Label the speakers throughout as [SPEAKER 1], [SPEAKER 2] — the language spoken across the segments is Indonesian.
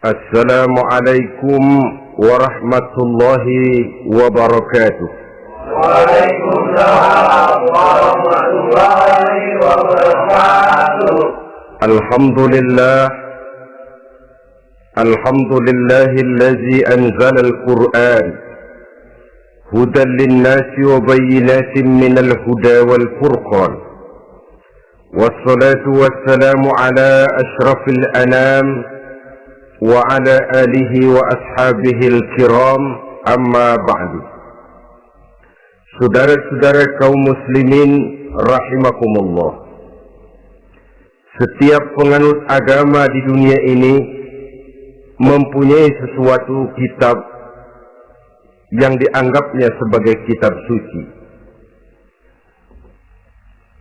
[SPEAKER 1] Assalamualaikum warahmatullahi wabarakatuh.
[SPEAKER 2] Waalaikumsalam warahmatullahi wabarakatuh.
[SPEAKER 1] Alhamdulillahillazi anzala al-Qur'an hudan lin-nasi wa bayyinatin minal huda wal furqan. Wassalatu wassalamu ala asyrafil anam wa ala alihi wa ashabihil kiram, amma ba'du. Saudara-saudara kaum muslimin rahimakumullah, setiap penganut agama di dunia ini mempunyai sesuatu kitab yang dianggapnya sebagai kitab suci.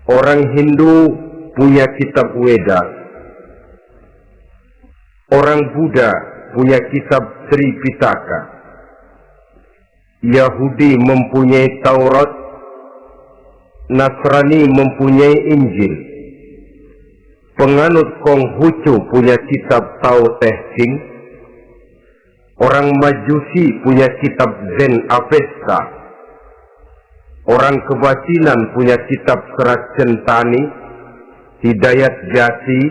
[SPEAKER 1] Orang Hindu punya kitab Weda, orang Buddha punya kitab Tripitaka, Yahudi mempunyai Taurat, Nasrani mempunyai Injil, penganut Konghucu punya kitab Tao Te Ching, orang Majusi punya kitab Zen Avesta, orang Kebatinan punya kitab Serat Centani, Hidayat Jati,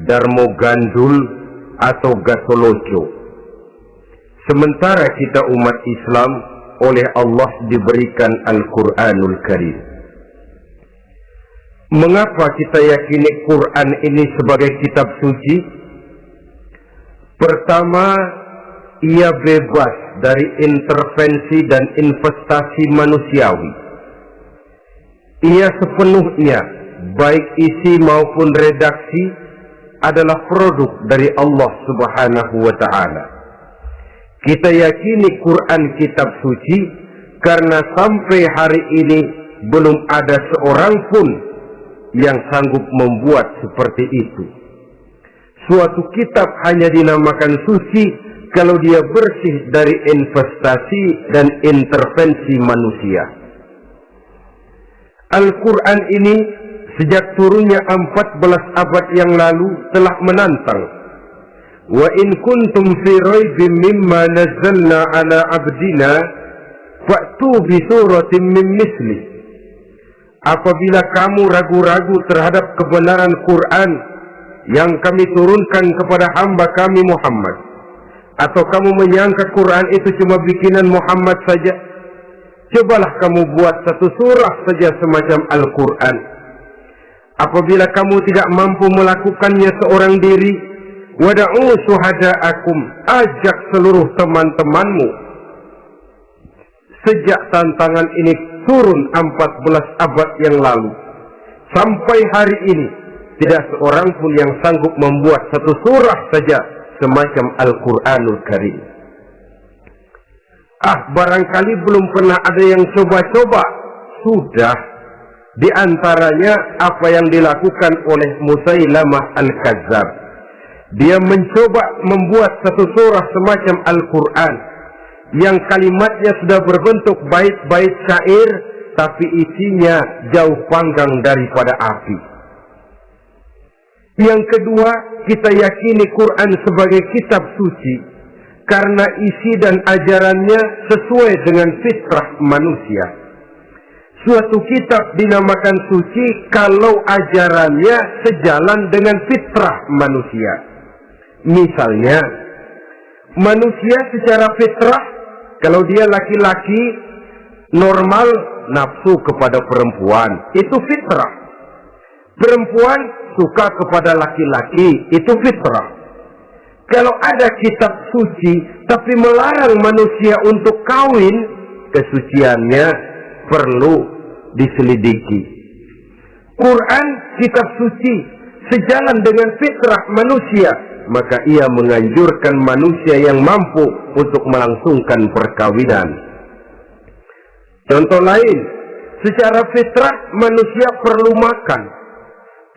[SPEAKER 1] Darmo Gandul atau Gatoloco. Sementara kita umat Islam oleh Allah diberikan Al-Quranul Karim. Mengapa kita yakini Quran ini sebagai kitab suci? Pertama, ia bebas dari intervensi dan investasi manusiawi. Ia sepenuhnya, baik isi maupun redaksi, adalah produk dari Allah Subhanahu wa ta'ala. Kita yakini Quran kitab suci karena sampai hari ini belum ada seorang pun yang sanggup membuat seperti itu. Suatu kitab hanya dinamakan suci kalau dia bersih dari investasi dan intervensi manusia. Al-Quran ini sejak turunnya 14 abad yang lalu telah menantang. Wa in kuntum fi raibin mimma nazzalna ala abdina fa'tu bi suratin min misli. Apabila kamu ragu-ragu terhadap kebenaran Quran yang kami turunkan kepada hamba kami Muhammad, atau kamu menyangka Quran itu cuma bikinan Muhammad saja, cobalah kamu buat satu surah saja semacam Al-Quran. Apabila kamu tidak mampu melakukannya seorang diri, wada'u syuhada'akum, ajak seluruh teman-temanmu. Sejak tantangan ini turun 14 abad yang lalu, sampai hari ini, tidak seorang pun yang sanggup membuat satu surah saja semacam Al-Quranul Karim. Barangkali belum pernah ada yang coba-coba. Sudah. Di antaranya apa yang dilakukan oleh Musailamah Al-Kazzab. Dia mencoba membuat satu surah semacam Al-Quran yang kalimatnya sudah berbentuk bait-bait syair, tapi isinya jauh panggang daripada api. Yang kedua, kita yakini Quran sebagai kitab suci karena isi dan ajarannya sesuai dengan fitrah manusia. Suatu kitab dinamakan suci kalau ajarannya sejalan dengan fitrah manusia. Misalnya, manusia secara fitrah, kalau dia laki-laki, normal nafsu kepada perempuan, itu fitrah. Perempuan suka kepada laki-laki, itu fitrah. Kalau ada kitab suci, tapi melarang manusia untuk kawin, kesuciannya perlu diselidiki. Quran kitab suci sejalan dengan fitrah manusia, maka ia menganjurkan manusia yang mampu untuk melangsungkan perkawinan. Contoh lain, secara fitrah manusia perlu makan.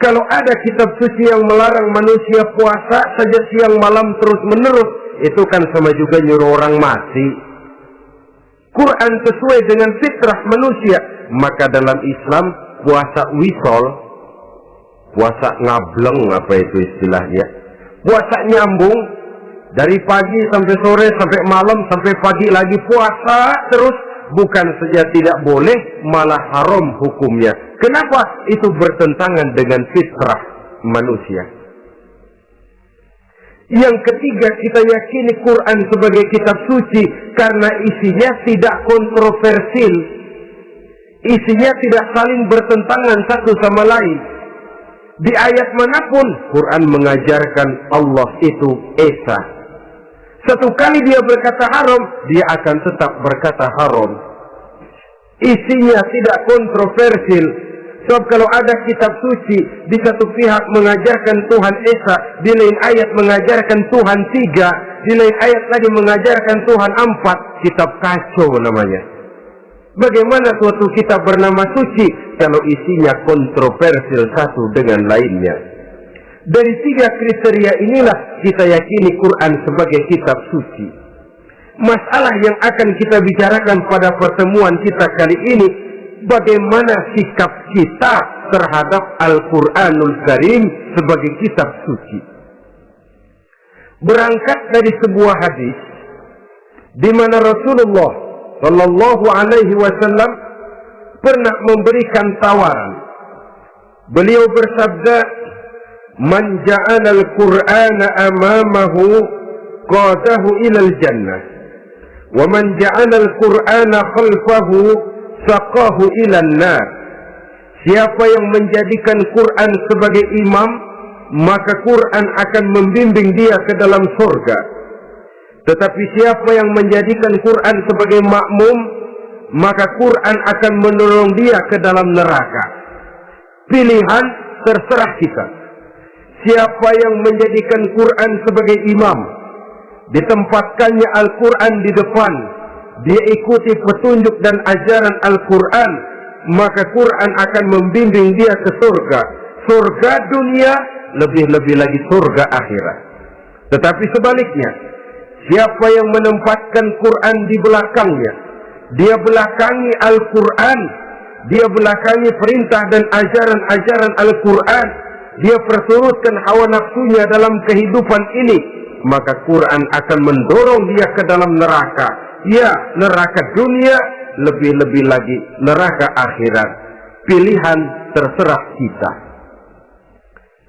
[SPEAKER 1] Kalau ada kitab suci yang melarang manusia puasa saja siang malam terus menerus, itu kan sama juga nyuruh orang mati. Quran sesuai dengan fitrah manusia, maka dalam Islam puasa wisol, puasa ngableng, apa itu istilahnya, puasa nyambung, Dari pagi sampai sore, sampai malam, sampai pagi lagi puasa terus. Bukan saja tidak boleh, malah haram hukumnya. Kenapa? Itu bertentangan dengan fitrah manusia. Yang ketiga, kita yakini Quran sebagai kitab suci karena isinya tidak kontroversial. Isinya tidak saling bertentangan satu sama lain. Di ayat manapun Quran mengajarkan Allah itu esa. Satu kali dia berkata haram, dia akan tetap berkata haram. Isinya tidak kontroversial. Sebab kalau ada kitab suci, di satu pihak mengajarkan Tuhan Esa, di lain ayat mengajarkan Tuhan 3, di lain ayat lagi mengajarkan Tuhan 4, kitab kacau namanya. Bagaimana suatu kitab bernama suci kalau isinya kontroversial satu dengan lainnya? Dari 3 kriteria inilah kita yakini Quran sebagai kitab suci. Masalah yang akan kita bicarakan pada pertemuan kita kali ini, bagaimana sikap kita terhadap Al-Quranul Karim sebagai kitab suci. Berangkat dari sebuah hadis di mana Rasulullah Shallallahu Alaihi Wasallam pernah memberikan tawaran. Beliau bersabda, "Man ja'ala al-Qur'ana amamahu qadahu ilal jannah, wa man ja'ala al-Qur'ana khalfahu saqahu ilan nar." Siapa yang menjadikan Quran sebagai imam, maka Quran akan membimbing dia ke dalam surga. Tetapi siapa yang menjadikan Quran sebagai makmum, maka Quran akan mendorong dia ke dalam neraka. Pilihan terserah kita. Siapa yang menjadikan Quran sebagai imam, ditempatkannya Al-Quran di depan, dia ikuti petunjuk dan ajaran Al-Quran, maka Quran akan membimbing dia ke surga. Surga dunia, lebih-lebih lagi surga akhirat. Tetapi sebaliknya, siapa yang menempatkan Quran di belakangnya, dia belakangi Al-Quran, dia belakangi perintah dan ajaran-ajaran Al-Quran, dia perturutkan hawa nafsunya dalam kehidupan ini, maka Quran akan mendorong dia ke dalam neraka. Ya, neraka dunia, lebih-lebih lagi neraka akhirat. Pilihan terserah kita.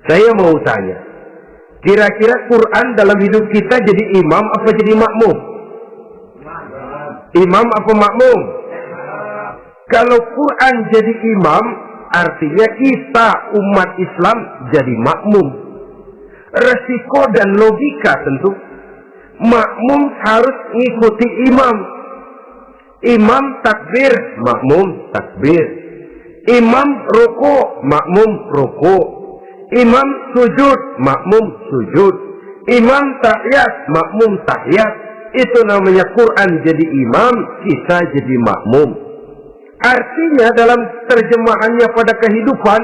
[SPEAKER 1] Saya mau tanya, kira-kira Quran dalam hidup kita jadi imam apa jadi makmum? Imam apa makmum? Kalau Quran jadi imam, artinya kita umat Islam jadi makmum. Resiko dan logika tentu, makmum harus mengikuti imam. Imam takbir, makmum takbir. Imam ruku, makmum ruku. Imam sujud, makmum sujud. Imam tahiyat, makmum tahiyat. Itu namanya Quran jadi imam, kita jadi makmum. Artinya dalam terjemahannya pada kehidupan,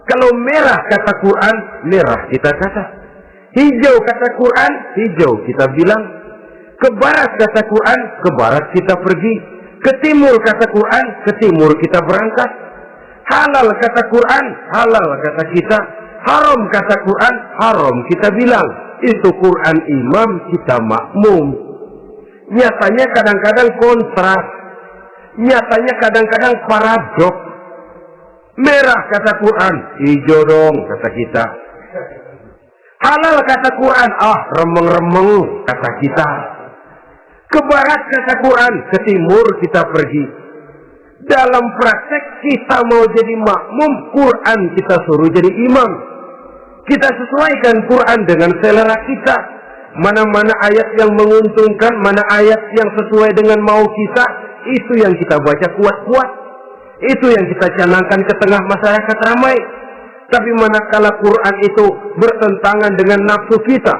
[SPEAKER 1] kalau merah kata Quran, merah kita kata. Hijau kata Quran, hijau kita bilang. Ke barat kata Quran, ke barat kita pergi. Ke timur kata Quran, ke timur kita berangkat. Halal kata Quran, halal kata kita. Haram kata Quran, haram kita bilang. Itu Quran imam, kita makmum. Nyatanya kadang-kadang kontras. Nyatanya kadang-kadang paradoks. Merah kata Quran, hijau dong kata kita. Halal kata Quran, remeng-remeng kata kita. Ke barat kata Quran, ke timur kita pergi. Dalam praktek kita mau jadi makmum, Quran kita suruh jadi imam. Kita sesuaikan Quran dengan selera kita. Mana-mana ayat yang menguntungkan, mana ayat yang sesuai dengan mau kita, itu yang kita baca kuat-kuat. Itu yang kita canangkan ke tengah masyarakat ramai. Tapi manakala Quran itu bertentangan dengan nafsu kita,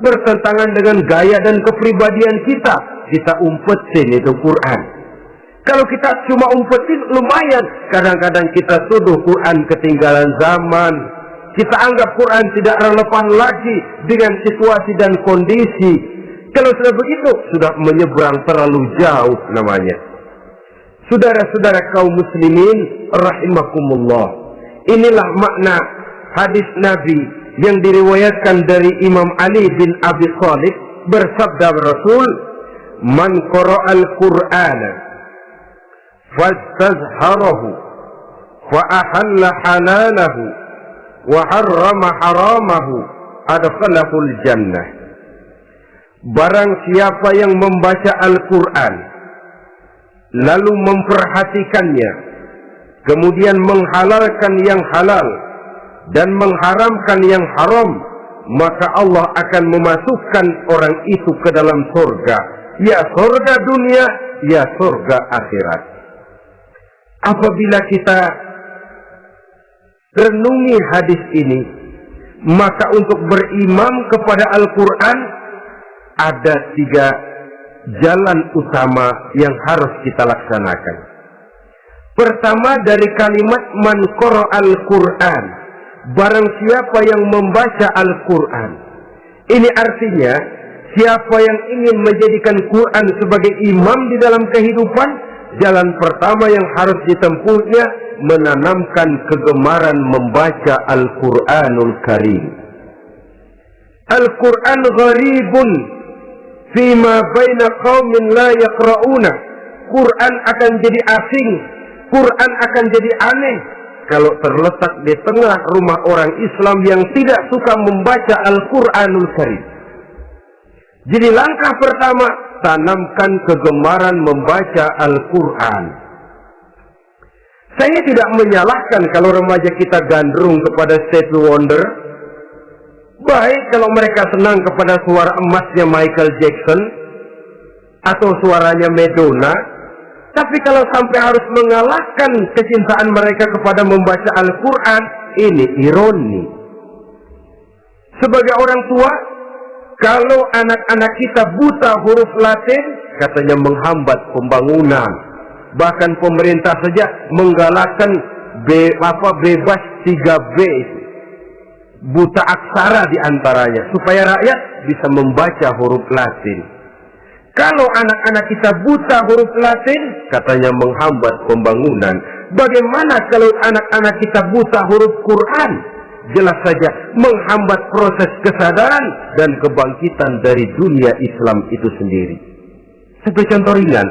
[SPEAKER 1] bertentangan dengan gaya dan kepribadian kita, kita umpetin itu Quran. Kalau kita cuma umpetin lumayan, kadang-kadang kita tuduh Quran ketinggalan zaman. Kita anggap Quran tidak relevan lagi dengan situasi dan kondisi. Kalau sudah begitu, sudah menyeberang terlalu jauh namanya. Saudara-saudara kaum muslimin rahimakumullah. Inilah makna hadis Nabi yang diriwayatkan dari Imam Ali bin Abi Thalib, bersabda Rasul, "Man qara'al Qur'ana fastazharahu fa ahalla halalahu wa harrama haramahu adkhalahul jannah." Barang siapa yang membaca Al-Quran lalu memperhatikannya, kemudian menghalalkan yang halal dan mengharamkan yang haram, maka Allah akan memasukkan orang itu ke dalam surga, ya surga dunia, ya surga akhirat. Apabila kita renungi hadis ini, maka untuk berimam kepada Al-Quran ada 3 jalan utama yang harus kita laksanakan. Pertama, dari kalimat man qara'al Qur'an, barang siapa yang membaca Al-Quran. Ini artinya siapa yang ingin menjadikan Quran sebagai imam di dalam kehidupan, jalan pertama yang harus ditempuhnya menanamkan kegemaran membaca Al-Quranul Karim. Al-Quran gharibun fima baina qaumin la yaqra'una. Quran akan jadi asing, Quran akan jadi aneh kalau terletak di tengah rumah orang Islam yang tidak suka membaca Al-Quranul Karim. Jadi langkah pertama, tanamkan kegemaran membaca Al-Quran. Saya tidak menyalahkan kalau remaja kita gandrung kepada Stevie Wonder. Baik kalau mereka senang kepada suara emasnya Michael Jackson atau suaranya Madonna. Tapi kalau sampai harus mengalahkan kecintaan mereka kepada membaca Al-Quran, ini ironi. Sebagai orang tua, kalau anak-anak kita buta huruf Latin, katanya menghambat pembangunan. Bahkan pemerintah saja menggalakkan bebas 3B, buta aksara diantaranya, supaya rakyat bisa membaca huruf Latin. Kalau anak-anak kita buta huruf Latin, katanya menghambat pembangunan. Bagaimana kalau anak-anak kita buta huruf Quran? Jelas saja menghambat proses kesadaran dan kebangkitan dari dunia Islam itu sendiri. Sebagai contoh ringan,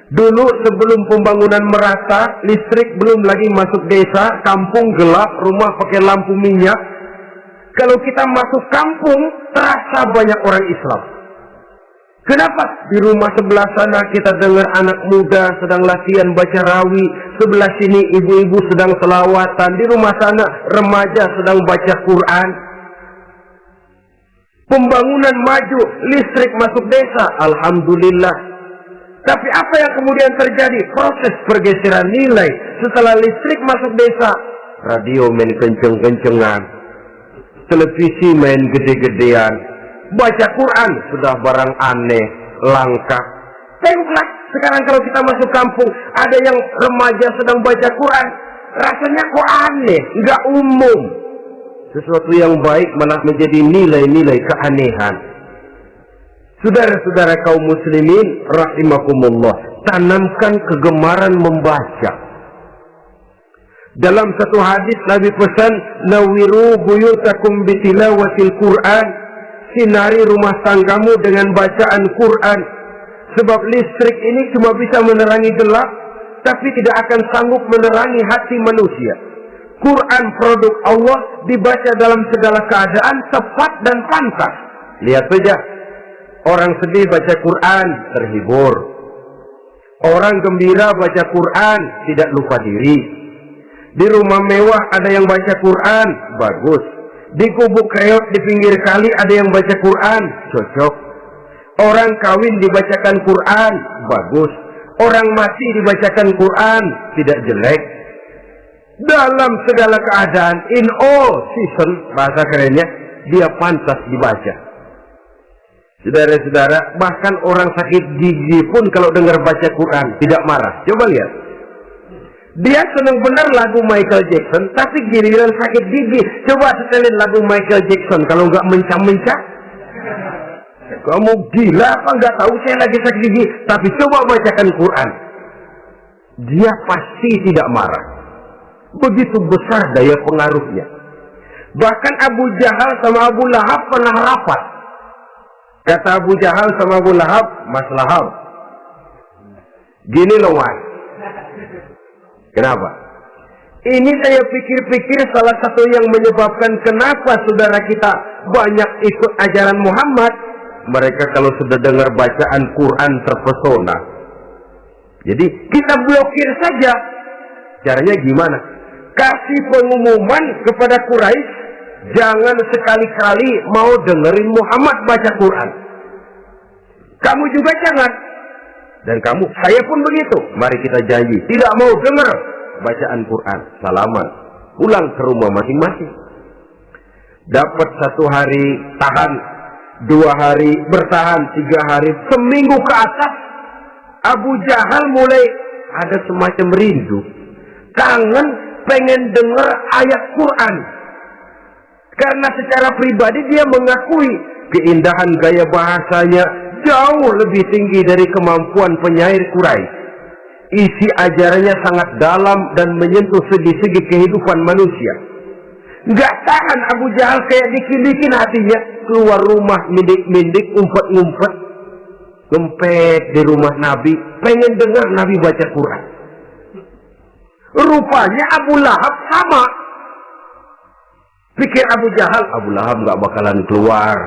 [SPEAKER 1] dulu sebelum pembangunan merata, listrik belum lagi masuk desa, kampung gelap, rumah pakai lampu minyak. Kalau kita masuk kampung, terasa banyak orang Islam. Kenapa? Di rumah sebelah sana kita dengar anak muda sedang latihan baca rawi, sebelah sini ibu-ibu sedang selawatan, di rumah sana remaja sedang baca Quran. Pembangunan maju, listrik masuk desa, alhamdulillah. Tapi apa yang kemudian terjadi? Proses pergeseran nilai. Setelah listrik masuk desa, radio main kenceng-kencengan, televisi main gede-gedean, baca Quran sudah barang aneh, langka. Tengok, sekarang kalau kita masuk kampung, ada yang remaja sedang baca Quran, rasanya kok aneh, nggak umum. Sesuatu yang baik malah menjadi nilai-nilai keanehan. Saudara-saudara kaum muslimin rahimakumullah, tanamkan kegemaran membaca. Dalam satu hadis Nabi pesan, nawiru buyutakum bitilawatil Quran, sinari rumah tanggamu dengan bacaan Quran. Sebab listrik ini cuma bisa menerangi gelap, tapi tidak akan sanggup menerangi hati manusia. Quran produk Allah dibaca dalam segala keadaan, tepat dan pantas. Lihat saja, orang sedih baca Quran, terhibur. Orang gembira baca Quran, tidak lupa diri. Di rumah mewah ada yang baca Quran, bagus. Di gubuk reot di pinggir kali ada yang baca Quran, cocok. Orang kawin dibacakan Quran, bagus. Orang mati dibacakan Quran, tidak jelek. Dalam segala keadaan, in all season, bahasa kerennya, dia pantas dibaca. Saudara-saudara, bahkan orang sakit gigi pun kalau dengar baca Quran tidak marah. Coba lihat. Dia senang benar lagu Michael Jackson, tapi giliran sakit gigi, coba setelin lagu Michael Jackson. Kalau nggak mencak-mencak, kamu gila apa nggak tahu saya lagi sakit gigi? Tapi coba bacakan Quran, dia pasti tidak marah. Begitu besar daya pengaruhnya. Bahkan Abu Jahal sama Abu Lahab pernah rapat. Kata Abu Jahal sama Abu Lahab, Mas Lahab, gini loh Mas. Kenapa? Ini saya pikir-pikir salah satu yang menyebabkan kenapa saudara kita banyak ikut ajaran Muhammad. Mereka kalau sudah dengar bacaan Quran terpesona. Jadi kita blokir saja. Caranya gimana? Kasih pengumuman kepada Quraisy, jangan sekali-kali mau dengerin Muhammad baca Quran. Kamu juga jangan. Dan kamu, saya pun begitu. Mari kita janji, tidak mau dengar bacaan Quran. Salaman, pulang ke rumah masing-masing. Dapat 1 hari tahan, 2 hari bertahan, 3 hari, seminggu ke atas, Abu Jahal mulai ada semacam rindu, kangen, pengen dengar ayat Quran. Karena secara pribadi dia mengakui keindahan gaya bahasanya jauh lebih tinggi dari kemampuan penyair Quraisy. Isi ajarannya sangat dalam dan menyentuh segi-segi kehidupan manusia. Nggak tahan Abu Jahal, kayak dikin-dikin hatinya, keluar rumah mindik-mindik, umpet-ngumpet, ngempet di rumah Nabi, pengen dengar Nabi baca Quran. Rupanya Abu Lahab sama. Pikir Abu Jahal, Abu Lahab nggak bakalan keluar.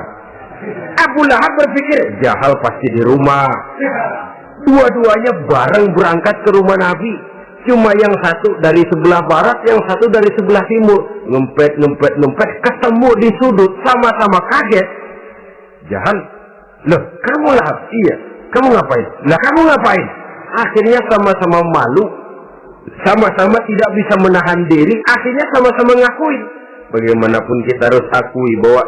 [SPEAKER 1] Abu Lahab berpikir, Jahal pasti di rumah. Dua-duanya bareng berangkat ke rumah Nabi. Cuma yang satu dari sebelah barat, yang satu dari sebelah timur. Ngempet, ketemu di sudut, sama-sama kaget. Jahal, loh kamu Lahab? Iya, kamu ngapain? Lah kamu ngapain? Akhirnya sama-sama malu, sama-sama tidak bisa menahan diri, akhirnya sama-sama ngakuin. Bagaimanapun kita harus akui bahwa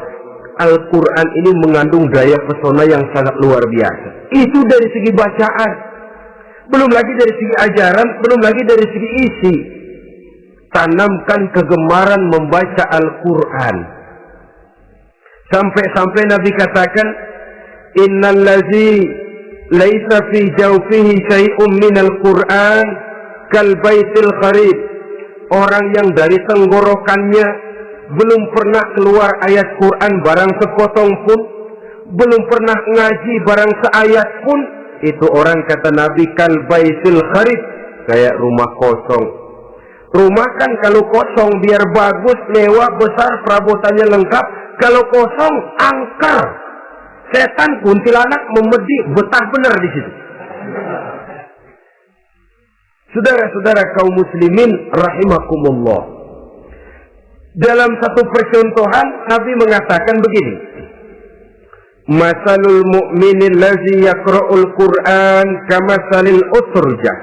[SPEAKER 1] Al-Quran ini mengandung daya pesona yang sangat luar biasa. Itu dari segi bacaan, belum lagi dari segi ajaran, belum lagi dari segi isi. Tanamkan kegemaran membaca Al-Quran. Sampai-sampai Nabi katakan, Innal ladzi laisa fi jawfihi syai'un minal Quran kal baitil kharib. Orang yang dari tenggorokannya belum pernah keluar ayat Quran barang sepotong pun, belum pernah ngaji barang seayat pun, itu orang kata Nabi kal baitil kharib, kayak rumah kosong. Rumah kan kalau kosong biar bagus, mewah, besar, perabotannya lengkap. Kalau kosong, angker. Setan, kuntilanak, memedi, betah benar di situ. Saudara-saudara kaum muslimin rahimakumullah. Dalam satu percontohan Nabi mengatakan begini. Masalul mu'minil ladzi yaqra'ul Qur'an kamasalil utrujah.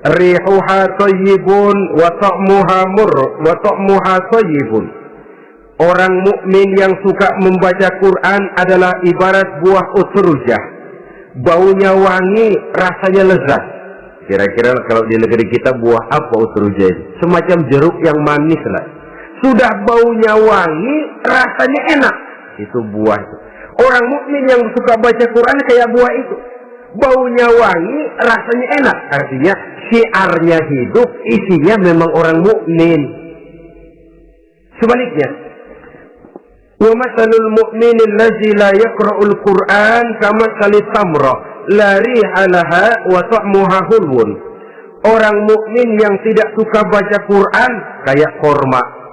[SPEAKER 1] Rihuha thayyibun wa ta'muha thayyibun. Orang mukmin yang suka membaca Quran adalah ibarat buah utrujah. Baunya wangi, rasanya lezat. Kira-kira kalau di negeri kita buah apa utrujah itu? Semacam jeruk yang manis lah. Sudah baunya wangi, rasanya enak. Itu buah itu. Orang mukmin yang suka baca Quran kayak buah itu. Baunya wangi, rasanya enak. Artinya syiarnya hidup, isinya memang orang mukmin. Sebaliknya, wa masalul mu'minil ladzi la yaqra'ul Qur'an kamasalit tamrah la riha laha wa ta'muha hulwun. Orang mukmin yang tidak suka baca Quran kayak korma.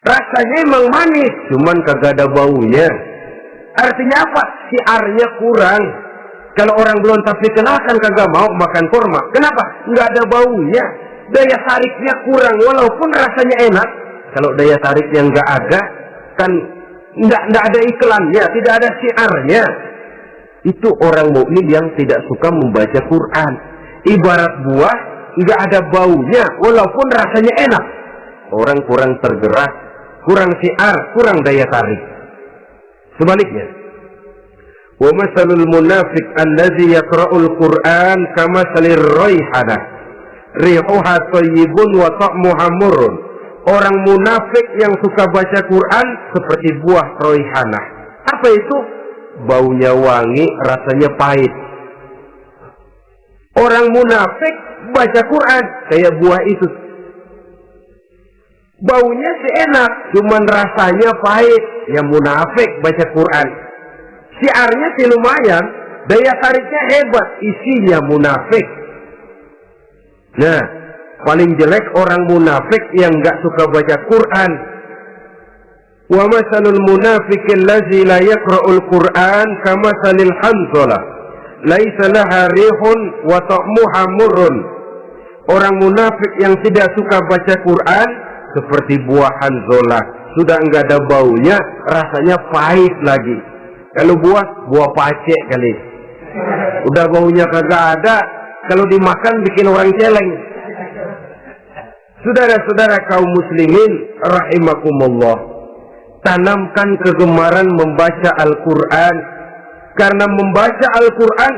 [SPEAKER 1] Rasanya emang manis, cuman kagak ada baunya. Artinya apa? Siarnya kurang. Kalau orang belum tapi kenalkan kagak mau makan kurma. Kenapa? Nggak ada baunya. Daya tariknya kurang, walaupun rasanya enak. Kalau daya tariknya nggak ada, kan nggak ada iklannya, tidak ada siarnya. Itu orang mukmin yang tidak suka membaca Quran. Ibarat buah, nggak ada baunya, walaupun rasanya enak. Orang kurang tergerak, kurang siar, kurang daya tarik. Sebaliknya, wa masalul munafiq alladzi yaqra'ul Qur'an kamasalir raihanah rihuha thayyibun wa ta'muha murrun. Orang munafik yang suka baca Quran seperti buah raihanah. Apa itu? Baunya wangi, rasanya pahit. Orang munafik baca Quran kayak buah itu. Baunya sih enak, cuman rasanya pahit. Ya munafik baca Quran. Syiarnya sih lumayan, daya tariknya hebat, isinya munafik. Nah, paling jelek orang munafik yang nggak suka baca Quran. Wa masalul munafiqil ladzi la yaqra'ul Qur'an kamasalil hanzalah laisa laha rihun wa ta'muha murrun. Orang munafik yang tidak suka baca Quran seperti buah hanzalah, sudah enggak ada baunya, rasanya pahit lagi. Kalau buah pacek kali. Udah baunya kagak ada, kalau dimakan bikin orang celeng. Saudara-saudara kaum muslimin rahimakumullah, tanamkan kegemaran membaca Al-Qur'an, karena membaca Al-Qur'an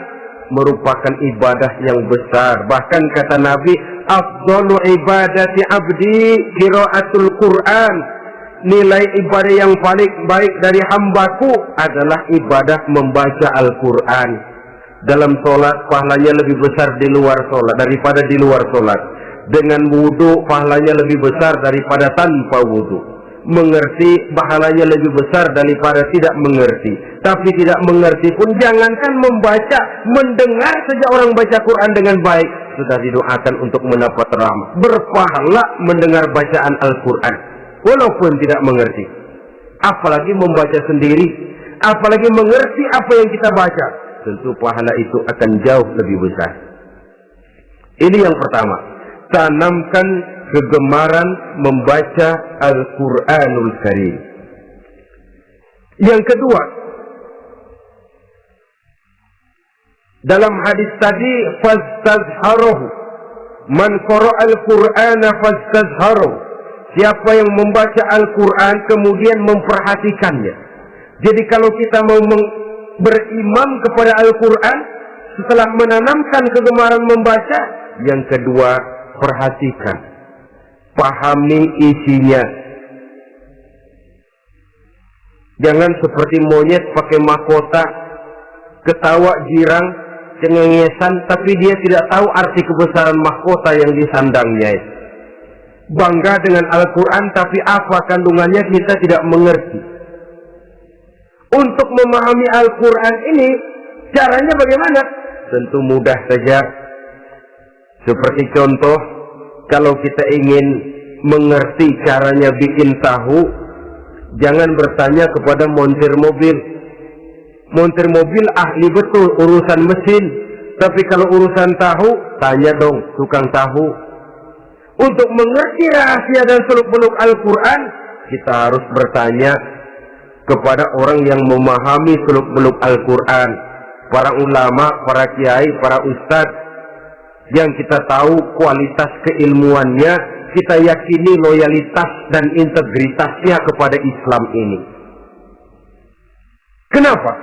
[SPEAKER 1] merupakan ibadah yang besar. Bahkan kata Nabi, afdalu ibadati abdi qiraatul Qur'an. Nilai ibadah yang paling baik dari hambaku adalah ibadah membaca Al-Qur'an. Dalam sholat pahalanya lebih besar di luar sholat daripada di luar sholat. Dengan wudu pahalanya lebih besar daripada tanpa wudu. Mengerti pahalanya lebih besar daripada tidak mengerti. Tapi tidak mengerti pun jangankan membaca, mendengar saja orang baca Quran dengan baik sudah didoakan untuk mendapat rahmat. Berpahala mendengar bacaan Al-Quran walaupun tidak mengerti. Apalagi membaca sendiri, apalagi mengerti apa yang kita baca, tentu pahala itu akan jauh lebih besar. Ini yang pertama, tanamkan kegemaran membaca Al-Quranul Karim. Yang kedua, dalam hadis tadi, fastazharuhu, man qara'al Qur'ana fastazharuhu. Siapa yang membaca Al-Quran kemudian memperhatikannya. Jadi kalau kita mau berimam kepada Al-Quran, setelah menanamkan kegemaran membaca, yang kedua, perhatikan, pahami isinya. Jangan seperti monyet pakai mahkota, ketawa girang, cengengesan, tapi dia tidak tahu arti kebesaran mahkota yang disandangnya. Bangga dengan Al-Quran, tapi apa kandungannya kita tidak mengerti. Untuk memahami Al-Quran ini, caranya bagaimana? Tentu mudah saja. Seperti contoh, kalau kita ingin mengerti caranya bikin tahu, jangan bertanya kepada montir mobil. Montir mobil ahli betul urusan mesin, tapi kalau urusan tahu, tanya dong tukang tahu. Untuk mengerti rahasia dan seluk-beluk Al-Quran, kita harus bertanya kepada orang yang memahami seluk-beluk Al-Quran, para ulama, para kiai, para ustadz, yang kita tahu kualitas keilmuannya, kita yakini loyalitas dan integritasnya kepada Islam ini. Kenapa?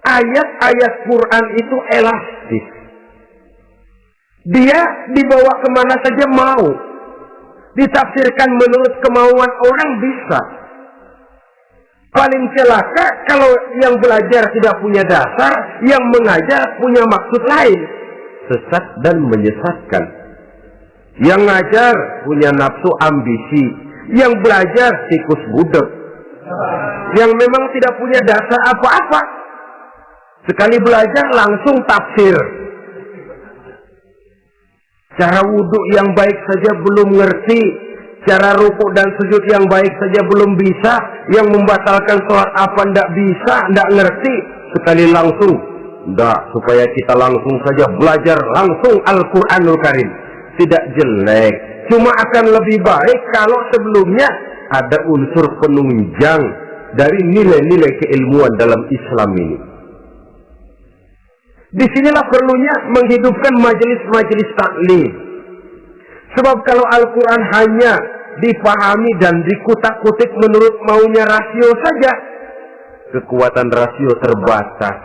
[SPEAKER 1] Ayat-ayat Quran itu elastis. Dia dibawa kemana saja mau. Ditafsirkan menurut kemauan orang bisa. Paling celaka kalau yang belajar tidak punya dasar, yang mengajar punya maksud lain. Sesat dan menyesatkan. Yang ngajar punya nafsu ambisi, yang belajar tikus budak. Yang memang tidak punya dasar apa-apa. Sekali belajar langsung tafsir. Cara wudhu yang baik saja belum ngerti, cara rukuk dan sujud yang baik saja belum bisa, yang membatalkan sholat apa ndak bisa, ndak ngerti, sekali langsung, ndak, supaya kita langsung saja belajar langsung Al-Quranul Karim. Tidak jelek, cuma akan lebih baik kalau sebelumnya ada unsur penunjang dari nilai-nilai keilmuan dalam Islam ini. Disinilah perlunya menghidupkan majelis-majelis taklim. Sebab kalau Al-Quran hanya dipahami dan dikutak-kutik menurut maunya rasio saja, kekuatan rasio terbatas.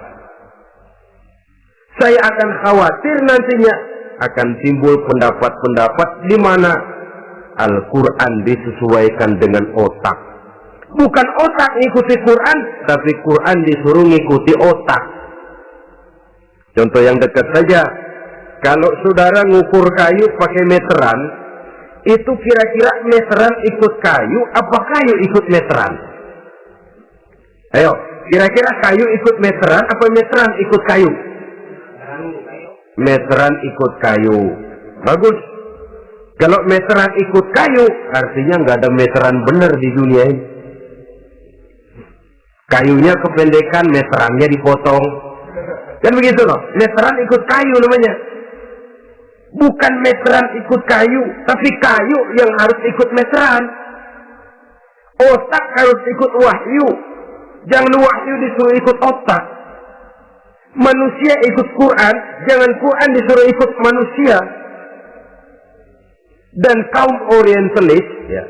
[SPEAKER 1] Saya akan khawatir nantinya akan timbul pendapat-pendapat di mana Al-Quran disesuaikan dengan otak. Bukan otak ngikuti Quran, tapi Quran disuruh ngikuti otak. Contoh yang dekat saja, kalau saudara ngukur kayu pakai meteran, itu kira-kira meteran ikut kayu, apa kayu ikut meteran? Ayo, kira-kira kayu ikut meteran, apa meteran ikut kayu? Meteran ikut kayu. Bagus. Kalau meteran ikut kayu, artinya nggak ada meteran benar di dunia ini. Kayunya kependekan, meterannya dipotong. Kan begitu loh. Meteran ikut kayu namanya. Bukan meteran ikut kayu, tapi kayu yang harus ikut meteran. Otak harus ikut wahyu. Jangan wahyu disuruh ikut otak. Manusia ikut Quran, jangan Quran disuruh ikut manusia. Dan kaum orientalis, ya,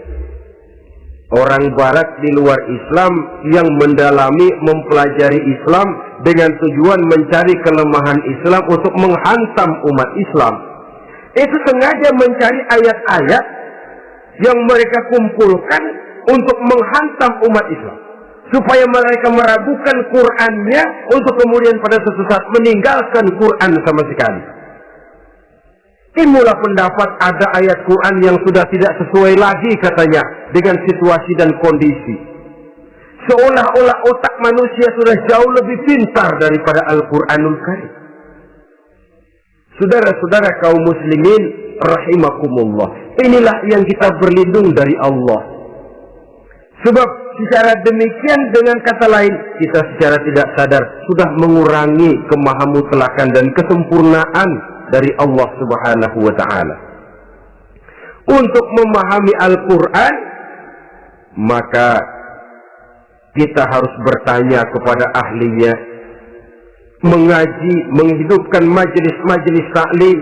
[SPEAKER 1] orang barat di luar Islam yang mendalami, mempelajari Islam dengan tujuan mencari kelemahan Islam untuk menghantam umat Islam. Itu sengaja mencari ayat-ayat yang mereka kumpulkan untuk menghantam umat Islam. Supaya mereka meragukan Qurannya untuk kemudian pada suatu saat meninggalkan Quran sama sekali. Timbullah pendapat ada ayat Quran yang sudah tidak sesuai lagi katanya dengan situasi dan kondisi. Seolah-olah otak manusia sudah jauh lebih pintar daripada Al-Quranul Karim. Saudara-saudara kaum muslimin rahimakumullah. Inilah yang kita berlindung dari Allah. Sebab secara demikian dengan kata lain kita secara tidak sadar sudah mengurangi kemahamutlakan dan kesempurnaan dari Allah Subhanahu wa ta'ala. Untuk memahami Al-Quran, maka kita harus bertanya kepada ahlinya, mengaji, menghidupkan majelis-majelis taklim.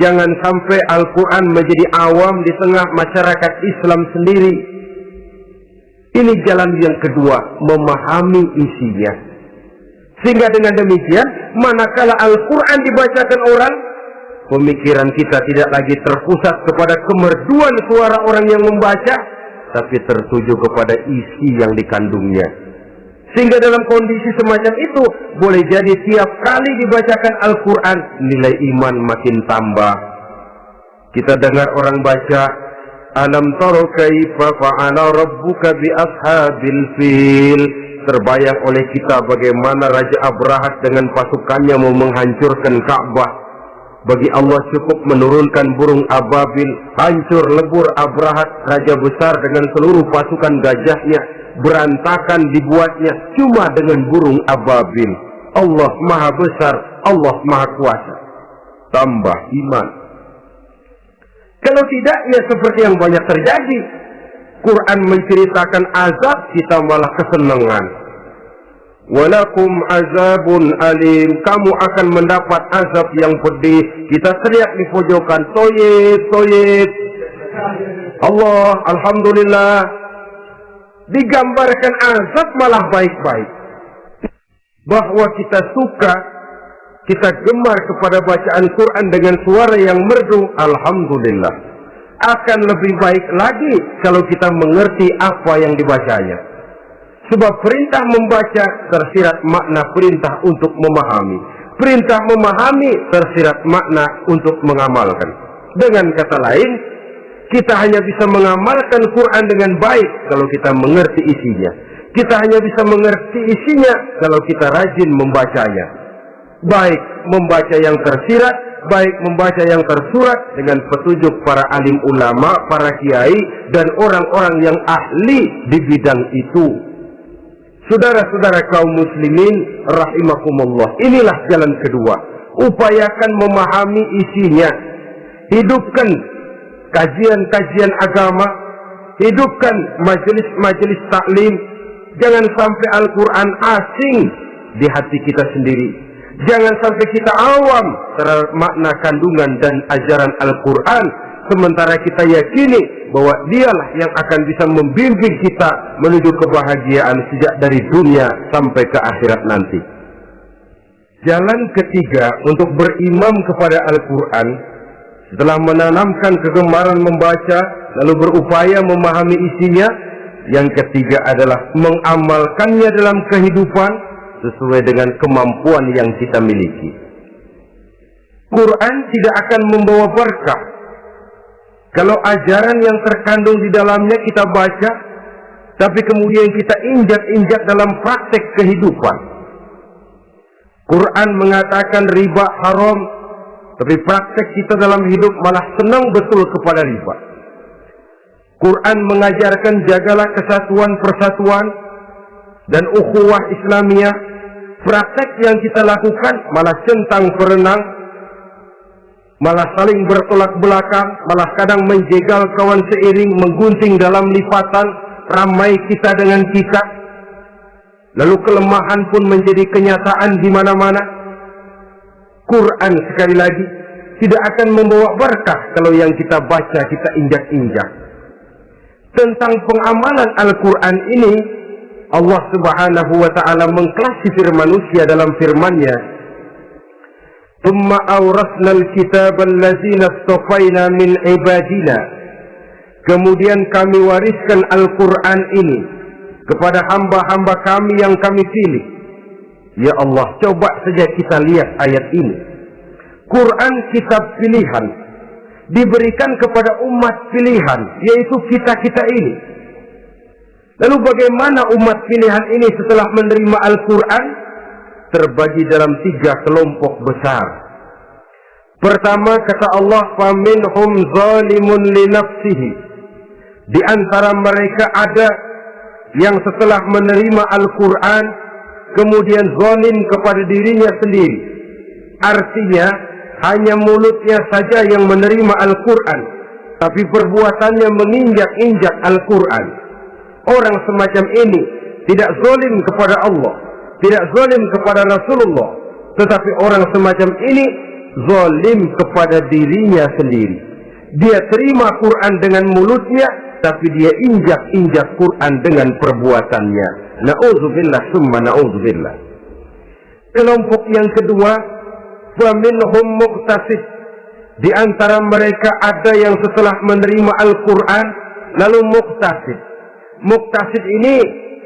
[SPEAKER 1] Jangan sampai Al-Quran menjadi awam di tengah masyarakat Islam sendiri. Ini jalan yang kedua, memahami isinya. Sehingga dengan demikian, manakala Al-Quran dibacakan orang, pemikiran kita tidak lagi terpusat kepada kemerduan suara orang yang membaca, tapi tertuju kepada isi yang dikandungnya. Sehingga dalam kondisi semacam itu, boleh jadi tiap kali dibacakan Al-Quran, nilai iman makin tambah. Kita dengar orang baca, Alam tara kaifa fa'ala rabbuka bi ashabil fil. Terbayang oleh kita bagaimana Raja Abrahat dengan pasukannya mau menghancurkan Ka'bah. Bagi Allah cukup menurunkan burung ababil, hancur lebur Abrahat, raja besar dengan seluruh pasukan gajahnya, berantakan dibuatnya cuma dengan burung ababil. Allah maha besar, Allah maha kuasa. Tambah iman. Kalau tidak, ya seperti yang banyak terjadi. Quran menceritakan azab, kita malah kesenangan. Walakum azabun alim. Kamu akan mendapat azab yang pedih. Kita teriak di pojokan, toyib, toyib. Allah, alhamdulillah. Digambarkan azab malah baik-baik. Bahwa kita suka, kita gemar kepada bacaan Quran dengan suara yang merdu, alhamdulillah. Akan lebih baik lagi kalau kita mengerti apa yang dibacanya. Sebab perintah membaca tersirat makna perintah untuk memahami. Perintah memahami tersirat makna untuk mengamalkan. Dengan kata lain, kita hanya bisa mengamalkan Quran dengan baik kalau kita mengerti isinya. Kita hanya bisa mengerti isinya kalau kita rajin membacanya. Baik membaca yang tersirat, baik membaca yang tersurat dengan petunjuk para alim ulama, para kiai, dan orang-orang yang ahli di bidang itu. Saudara-saudara kaum muslimin rahimakumullah, inilah jalan kedua. Upayakan memahami isinya. Hidupkan kajian-kajian agama, hidupkan majelis-majelis taklim. Jangan sampai Al-Quran asing di hati kita sendiri. Jangan sampai kita awam terhadap makna kandungan dan ajaran Al-Quran, sementara kita yakini bahwa dialah yang akan bisa membimbing kita menuju kebahagiaan sejak dari dunia sampai ke akhirat nanti. Jalan ketiga untuk berimam kepada Al-Quran, setelah menanamkan kegemaran membaca, lalu berupaya memahami isinya, yang ketiga adalah mengamalkannya dalam kehidupan sesuai dengan kemampuan yang kita miliki. Quran tidak akan membawa berkah Kalau ajaran yang terkandung di dalamnya kita baca, tapi kemudian kita injak-injak dalam praktek kehidupan. Quran mengatakan riba haram, tapi praktek kita dalam hidup malah senang betul kepada riba. Quran mengajarkan jagalah kesatuan persatuan dan ukhuwah Islamiyah. Praktek yang kita lakukan malah centang perenang, malah saling bertolak belakang, malah kadang menjegal kawan seiring, menggunting dalam lipatan, ramai kita dengan kita. Lalu kelemahan pun menjadi kenyataan di mana-mana. Quran sekali lagi tidak akan membawa berkah kalau yang kita baca kita injak-injak. Tentang pengamalan Al-Quran ini, Allah Subhanahu wa ta'ala mengklasifikasi manusia dalam firman-Nya, "Tsumma awrasna al-kitaba allazina istafaina min ibadina." Kemudian kami wariskan Al-Quran ini kepada hamba-hamba kami yang kami pilih. Ya Allah, coba saja kita lihat ayat ini. Quran kitab pilihan, diberikan kepada umat pilihan, yaitu kita-kita ini. Lalu bagaimana umat pilihan ini setelah menerima Al-Quran? Terbagi dalam 3 kelompok besar. Pertama, kata Allah, "Faminhum zalimun li nafsihi." Di antara mereka ada yang setelah menerima Al-Quran kemudian zalim kepada dirinya sendiri. Artinya hanya mulutnya saja yang menerima Al-Quran, tapi perbuatannya menginjak-injak Al-Quran. Orang semacam ini tidak zalim kepada Allah, tidak zalim kepada Rasulullah, tetapi orang semacam ini zalim kepada dirinya sendiri. Dia terima Quran dengan mulutnya, tapi dia injak-injak Quran dengan perbuatannya. Na'udzubillah summa na'udzubillah. Kelompok yang kedua, faminhum muqtasid. Di antara mereka ada yang setelah menerima Al-Quran lalu muqtasid. Muqtasid ini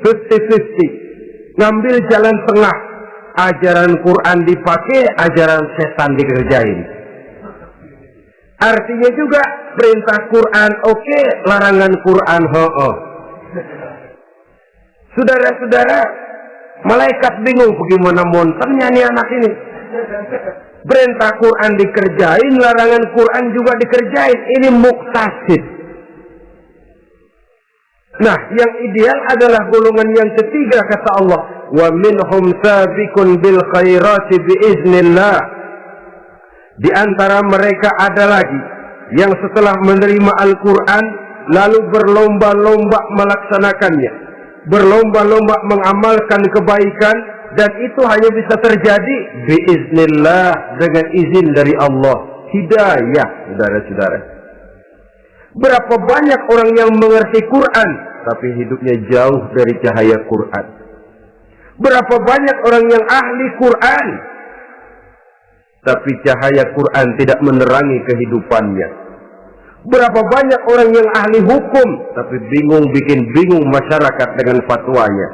[SPEAKER 1] 50-50, ngambil jalan tengah. Ajaran Quran dipakai, ajaran setan dikerjain. Artinya juga perintah Quran oke, larangan Quran ho-oh. Saudara-saudara, malaikat bingung bagaimana monternya nih anak ini. Perintah Quran dikerjain, larangan Quran juga dikerjain. Ini muqtasid. Nah, yang ideal adalah golongan yang ketiga, kata Allah, wa minhum sabiqun bil khairati biiznillah. Di antara mereka ada lagi yang setelah menerima Al-Quran lalu berlomba-lomba melaksanakannya, berlomba-lomba mengamalkan kebaikan, dan itu hanya bisa terjadi biiznillah, dengan izin dari Allah. Hidayah, saudara-saudara. Berapa banyak orang yang mengerti Quran tapi hidupnya jauh dari cahaya Quran. Berapa banyak orang yang ahli Quran tapi cahaya Quran tidak menerangi kehidupannya. Berapa banyak orang yang ahli hukum tapi bikin bingung masyarakat dengan fatwanya.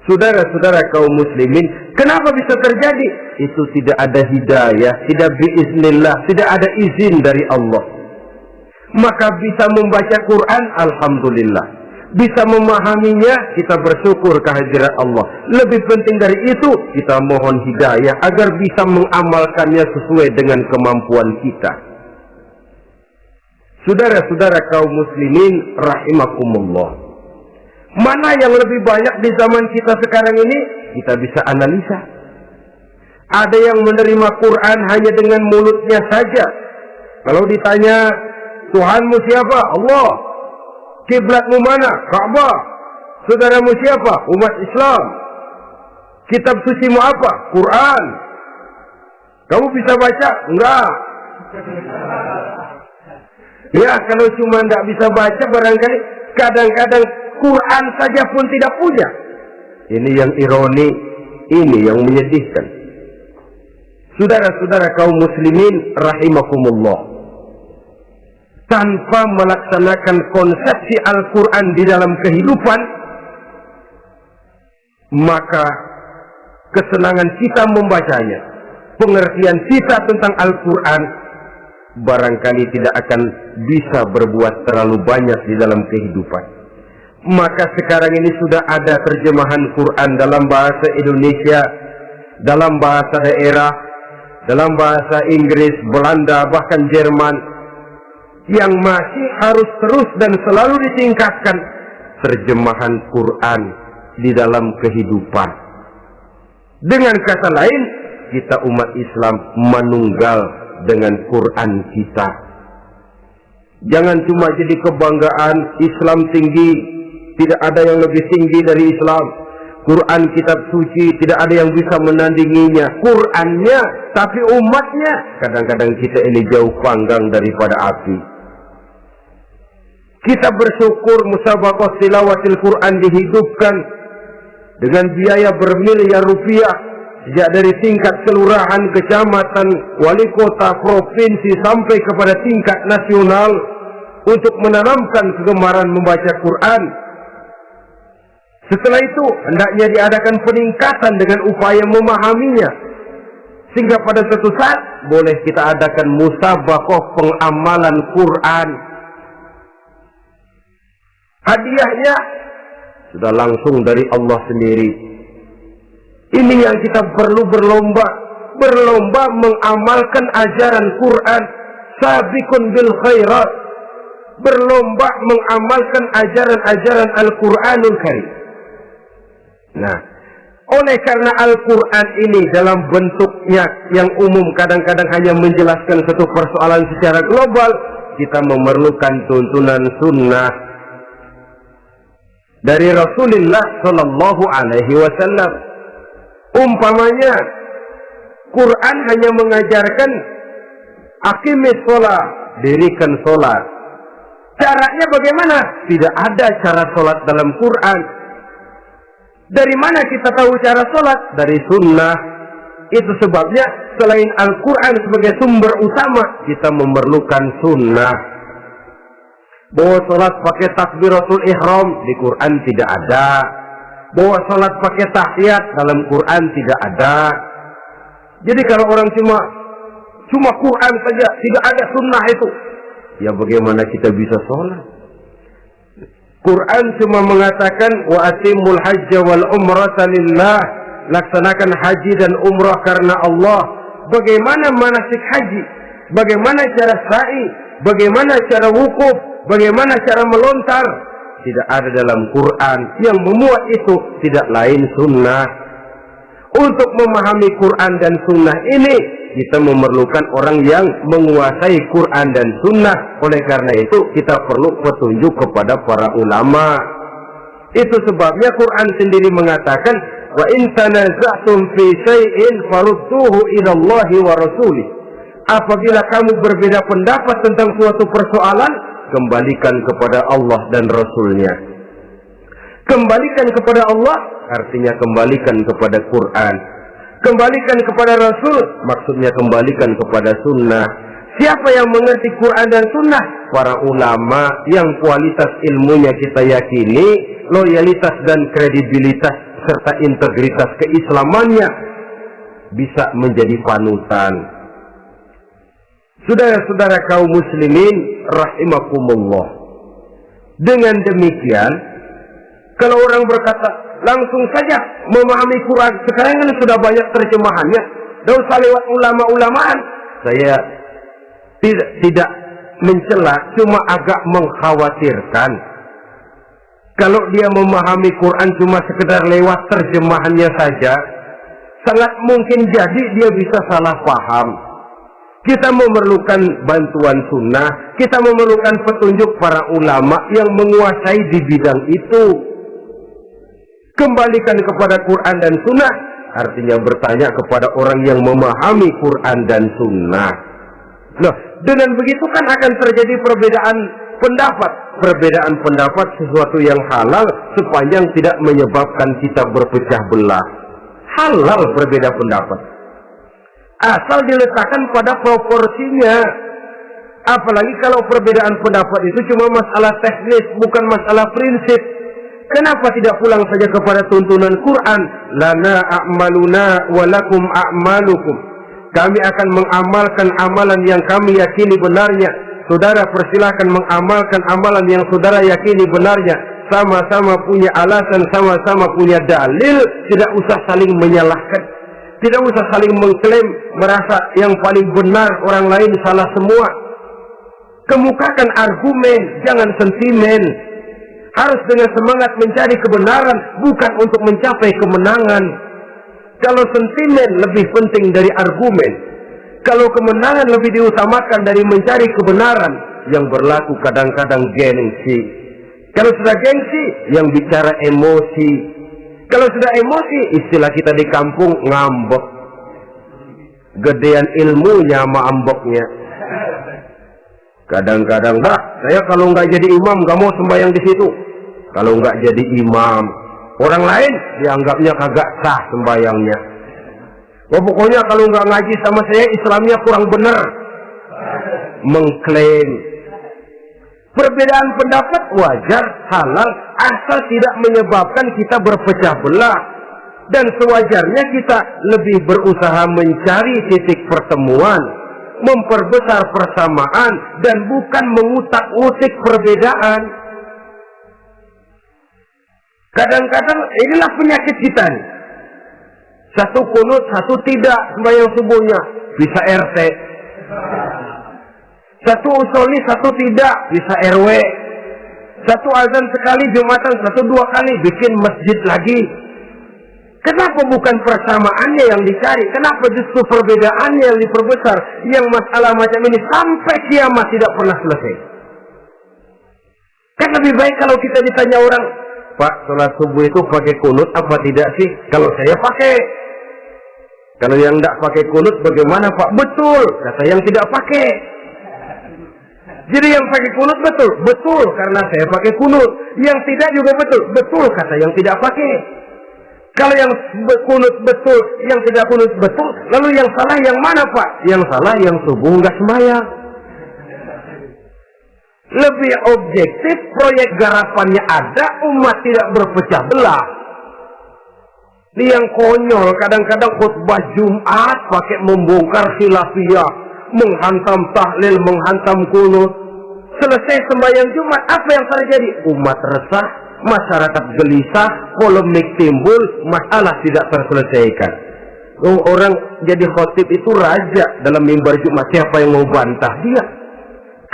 [SPEAKER 1] Saudara-saudara kaum muslimin, kenapa bisa terjadi? Itu tidak ada hidayah, tidak biiznillah, tidak ada izin dari Allah. Maka bisa membaca Quran, alhamdulillah. Bisa memahaminya, kita bersyukur kehadirat Allah. Lebih penting dari itu, kita mohon hidayah agar bisa mengamalkannya sesuai dengan kemampuan kita. Saudara-saudara kaum muslimin rahimakumullah, mana yang lebih banyak di zaman kita sekarang ini? Kita bisa analisa. Ada yang menerima Quran hanya dengan mulutnya saja. Kalau ditanya, Tuhanmu siapa? Allah. Kiblatmu mana? Ka'bah. Saudaramu siapa? Umat Islam. Kitab sucimu apa? Quran. Kamu bisa baca? Enggak. Ya, kalau cuma enggak bisa baca, barangkali kadang-kadang Quran saja pun tidak punya. Ini yang ironi, ini yang menyedihkan. Saudara-saudara kaum muslimin rahimakumullah, tanpa melaksanakan konsepsi Al-Quran di dalam kehidupan, maka kesenangan kita membacanya, pengertian kita tentang Al-Quran barangkali tidak akan bisa berbuat terlalu banyak di dalam kehidupan. Maka sekarang ini sudah ada terjemahan Quran dalam bahasa Indonesia, dalam bahasa daerah, dalam bahasa Inggris, Belanda, bahkan Jerman, yang masih harus terus dan selalu ditingkatkan terjemahan Quran di dalam kehidupan. Dengan kata lain, kita umat Islam menunggal dengan Quran kita. Jangan cuma jadi kebanggaan Islam tinggi, tidak ada yang lebih tinggi dari Islam. Quran kitab suci, tidak ada yang bisa menandinginya. Qurannya, tapi umatnya, kadang-kadang kita ini jauh panggang daripada api. Kita bersyukur musabaqah tilawatil Quran dihidupkan dengan biaya bermiliar rupiah, sejak dari tingkat kelurahan, kecamatan, wali kota, provinsi, sampai kepada tingkat nasional, untuk menanamkan kegemaran membaca Quran. Setelah itu, hendaknya diadakan peningkatan dengan upaya memahaminya, sehingga pada suatu saat boleh kita adakan musabaqah pengamalan Quran. Hadiahnya sudah langsung dari Allah sendiri. Ini yang kita perlu berlomba mengamalkan ajaran Quran. Sabiqun bil khairat, berlomba mengamalkan ajaran-ajaran Al-Quranul Karim. Nah, oleh karena Al-Quran ini dalam bentuknya yang umum kadang-kadang hanya menjelaskan satu persoalan secara global, kita memerlukan tuntunan sunnah dari Rasulullah Sallallahu Alaihi Wasallam. Umpamanya, Quran hanya mengajarkan aqimis sholat, dirikan sholat. Caranya bagaimana? Tidak ada cara sholat dalam Quran. Dari mana kita tahu cara sholat? Dari sunnah. Itu sebabnya selain Al-Quran sebagai sumber utama, kita memerlukan sunnah. Bahwa sholat pakai takbiratul ihram di Quran tidak ada. Bahwa sholat pakai tahiyat dalam Quran tidak ada. Jadi kalau orang cuma Quran saja, tidak ada sunnah itu, ya bagaimana kita bisa sholat? Quran cuma mengatakan wa atimul hajja wal umrata lillah, laksanakan haji dan umrah karena Allah. Bagaimana manasik haji? Bagaimana cara sa'i? Bagaimana cara wukuf? Bagaimana cara melontar? Tidak ada dalam Quran. Yang memuat itu tidak lain sunnah. Untuk memahami Quran dan sunnah ini, kita memerlukan orang yang menguasai Quran dan sunnah. Oleh karena itu, kita perlu petunjuk kepada para ulama. Itu sebabnya Quran sendiri mengatakan, wa in tanaza'tum fi syai'in farudduhu ila Allahi wa rasulih. Apabila kamu berbeda pendapat tentang suatu persoalan, kembalikan kepada Allah dan Rasulnya. Kembalikan kepada Allah artinya kembalikan kepada Quran. Kembalikan kepada Rasul maksudnya kembalikan kepada sunnah. Siapa yang mengerti Quran dan sunnah? Para ulama yang kualitas ilmunya kita yakini, loyalitas dan kredibilitas serta integritas keislamannya bisa menjadi panutan. Saudara-saudara kaum muslimin rahimakumullah. Dengan demikian, kalau orang berkata langsung saja memahami Quran, sekarang kan sudah banyak terjemahannya, tidak usah lewat ulama-ulamaan. Saya tidak mencela, cuma agak mengkhawatirkan kalau dia memahami Quran cuma sekedar lewat terjemahannya saja, sangat mungkin jadi dia bisa salah paham. Kita memerlukan bantuan sunnah, kita memerlukan petunjuk para ulama yang menguasai di bidang itu. Kembalikan kepada Quran dan sunnah, artinya bertanya kepada orang yang memahami Quran dan sunnah. Nah, dengan begitu kan akan terjadi perbedaan pendapat. Perbedaan pendapat sesuatu yang halal sepanjang tidak menyebabkan kita berpecah belah. Halal berbeda pendapat, asal diletakkan pada proporsinya. Apalagi kalau perbedaan pendapat itu cuma masalah teknis, bukan masalah prinsip. Kenapa tidak pulang saja kepada tuntunan Quran? Lana a'maluna wa lakum a'malukum. Kami akan mengamalkan amalan yang kami yakini benarnya. Saudara persilahkan mengamalkan amalan yang saudara yakini benarnya. Sama-sama punya alasan, sama-sama punya dalil. Tidak usah saling menyalahkan. Tidak usah saling mengklaim merasa yang paling benar, orang lain salah semua. Kemukakan argumen, jangan sentimen. Harus dengan semangat mencari kebenaran, bukan untuk mencapai kemenangan. Kalau sentimen lebih penting dari argumen, kalau kemenangan lebih diutamakan dari mencari kebenaran, yang berlaku kadang-kadang gengsi. Kalau sudah gengsi, yang bicara emosi. Kalau sudah emosi, istilah kita di kampung ngambek. Gedean ilmunya sama ambeknya. Kadang-kadang, Pak, saya kalau nggak jadi imam nggak mau sembahyang di situ. Kalau nggak jadi imam, orang lain dianggapnya kagak sah sembahyangnya. Oh, pokoknya kalau nggak ngaji sama saya, Islamnya kurang benar. Mengklaim. Perbedaan pendapat wajar, halal, asal tidak menyebabkan kita berpecah belah. Dan sewajarnya kita lebih berusaha mencari titik pertemuan, memperbesar persamaan, dan bukan mengutak-utik perbedaan. Kadang-kadang inilah penyakit kita nih. Satu kunut, satu tidak sembahyang subuhnya, bisa RT. Satu usoli, satu tidak, bisa RW. Satu azan sekali Jumatan, satu dua kali bikin masjid lagi. Kenapa bukan persamaannya yang dicari? Kenapa justru perbedaannya yang diperbesar? Yang masalah macam ini sampai kiamat tidak pernah selesai. Kan lebih baik kalau kita ditanya orang, Pak, sholat subuh itu pakai kunut apa tidak sih? Kalau saya pakai. Kalau yang tidak pakai kunut bagaimana, Pak? Betul, kata yang tidak pakai. Jadi yang pakai kunut betul, betul karena saya pakai kunut. Yang tidak juga betul, betul kata yang tidak pakai. Kalau yang kunut betul, yang tidak kunut betul, lalu yang salah yang mana, Pak? Yang salah yang subuh nggak sembahyang. Lebih objektif, proyek garapannya ada, umat tidak berpecah belah. Ini yang konyol, kadang-kadang khutbah Jumat pakai membongkar khilafiyah, menghantam tahlil, menghantam kunut. Selesai sembahyang Jumat, apa yang terjadi? Umat resah, masyarakat gelisah, polemik timbul, masalah tidak terselesaikan. Orang jadi khotib itu raja dalam mimbar Jumat, siapa yang mau bantah dia?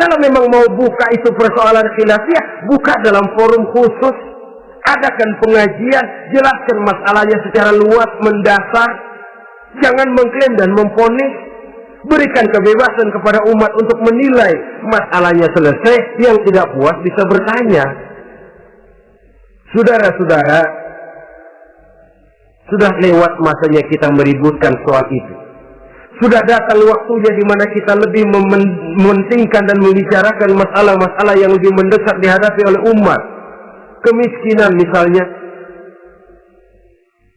[SPEAKER 1] Kalau memang mau buka itu persoalan khilafiyah, buka dalam forum khusus. Adakan pengajian, jelaskan masalahnya secara luas, mendasar. Jangan mengklaim dan memponis. Berikan kebebasan kepada umat untuk menilai. Masalahnya selesai, yang tidak puas bisa bertanya. Saudara-saudara, sudah lewat masanya kita meributkan soal itu. Sudah datang waktunya di mana kita lebih mementingkan dan membicarakan masalah-masalah yang lebih mendesak dihadapi oleh umat. Kemiskinan misalnya,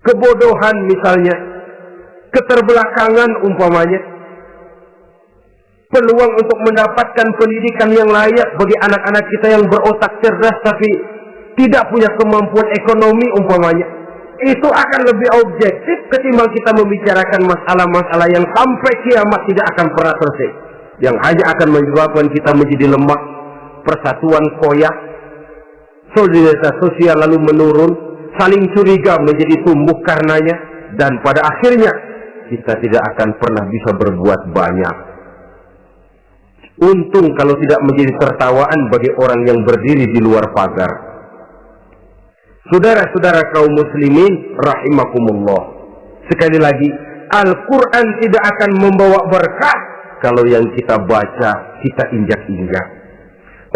[SPEAKER 1] kebodohan misalnya, keterbelakangan umpamanya, peluang untuk mendapatkan pendidikan yang layak bagi anak-anak kita yang berotak cerdas tapi tidak punya kemampuan ekonomi umpamanya. Itu akan lebih objektif ketimbang kita membicarakan masalah-masalah yang sampai kiamat tidak akan pernah selesai, yang hanya akan menyebabkan kita menjadi lemah, persatuan koyak, solidaritas sosial lalu menurun, saling curiga menjadi tumbuh karenanya, dan pada akhirnya kita tidak akan pernah bisa berbuat banyak. Untung kalau tidak menjadi tertawaan bagi orang yang berdiri di luar pagar. Saudara-saudara kaum muslimin rahimakumullah. Sekali lagi, Al-Quran tidak akan membawa berkah kalau yang kita baca kita injak-injak.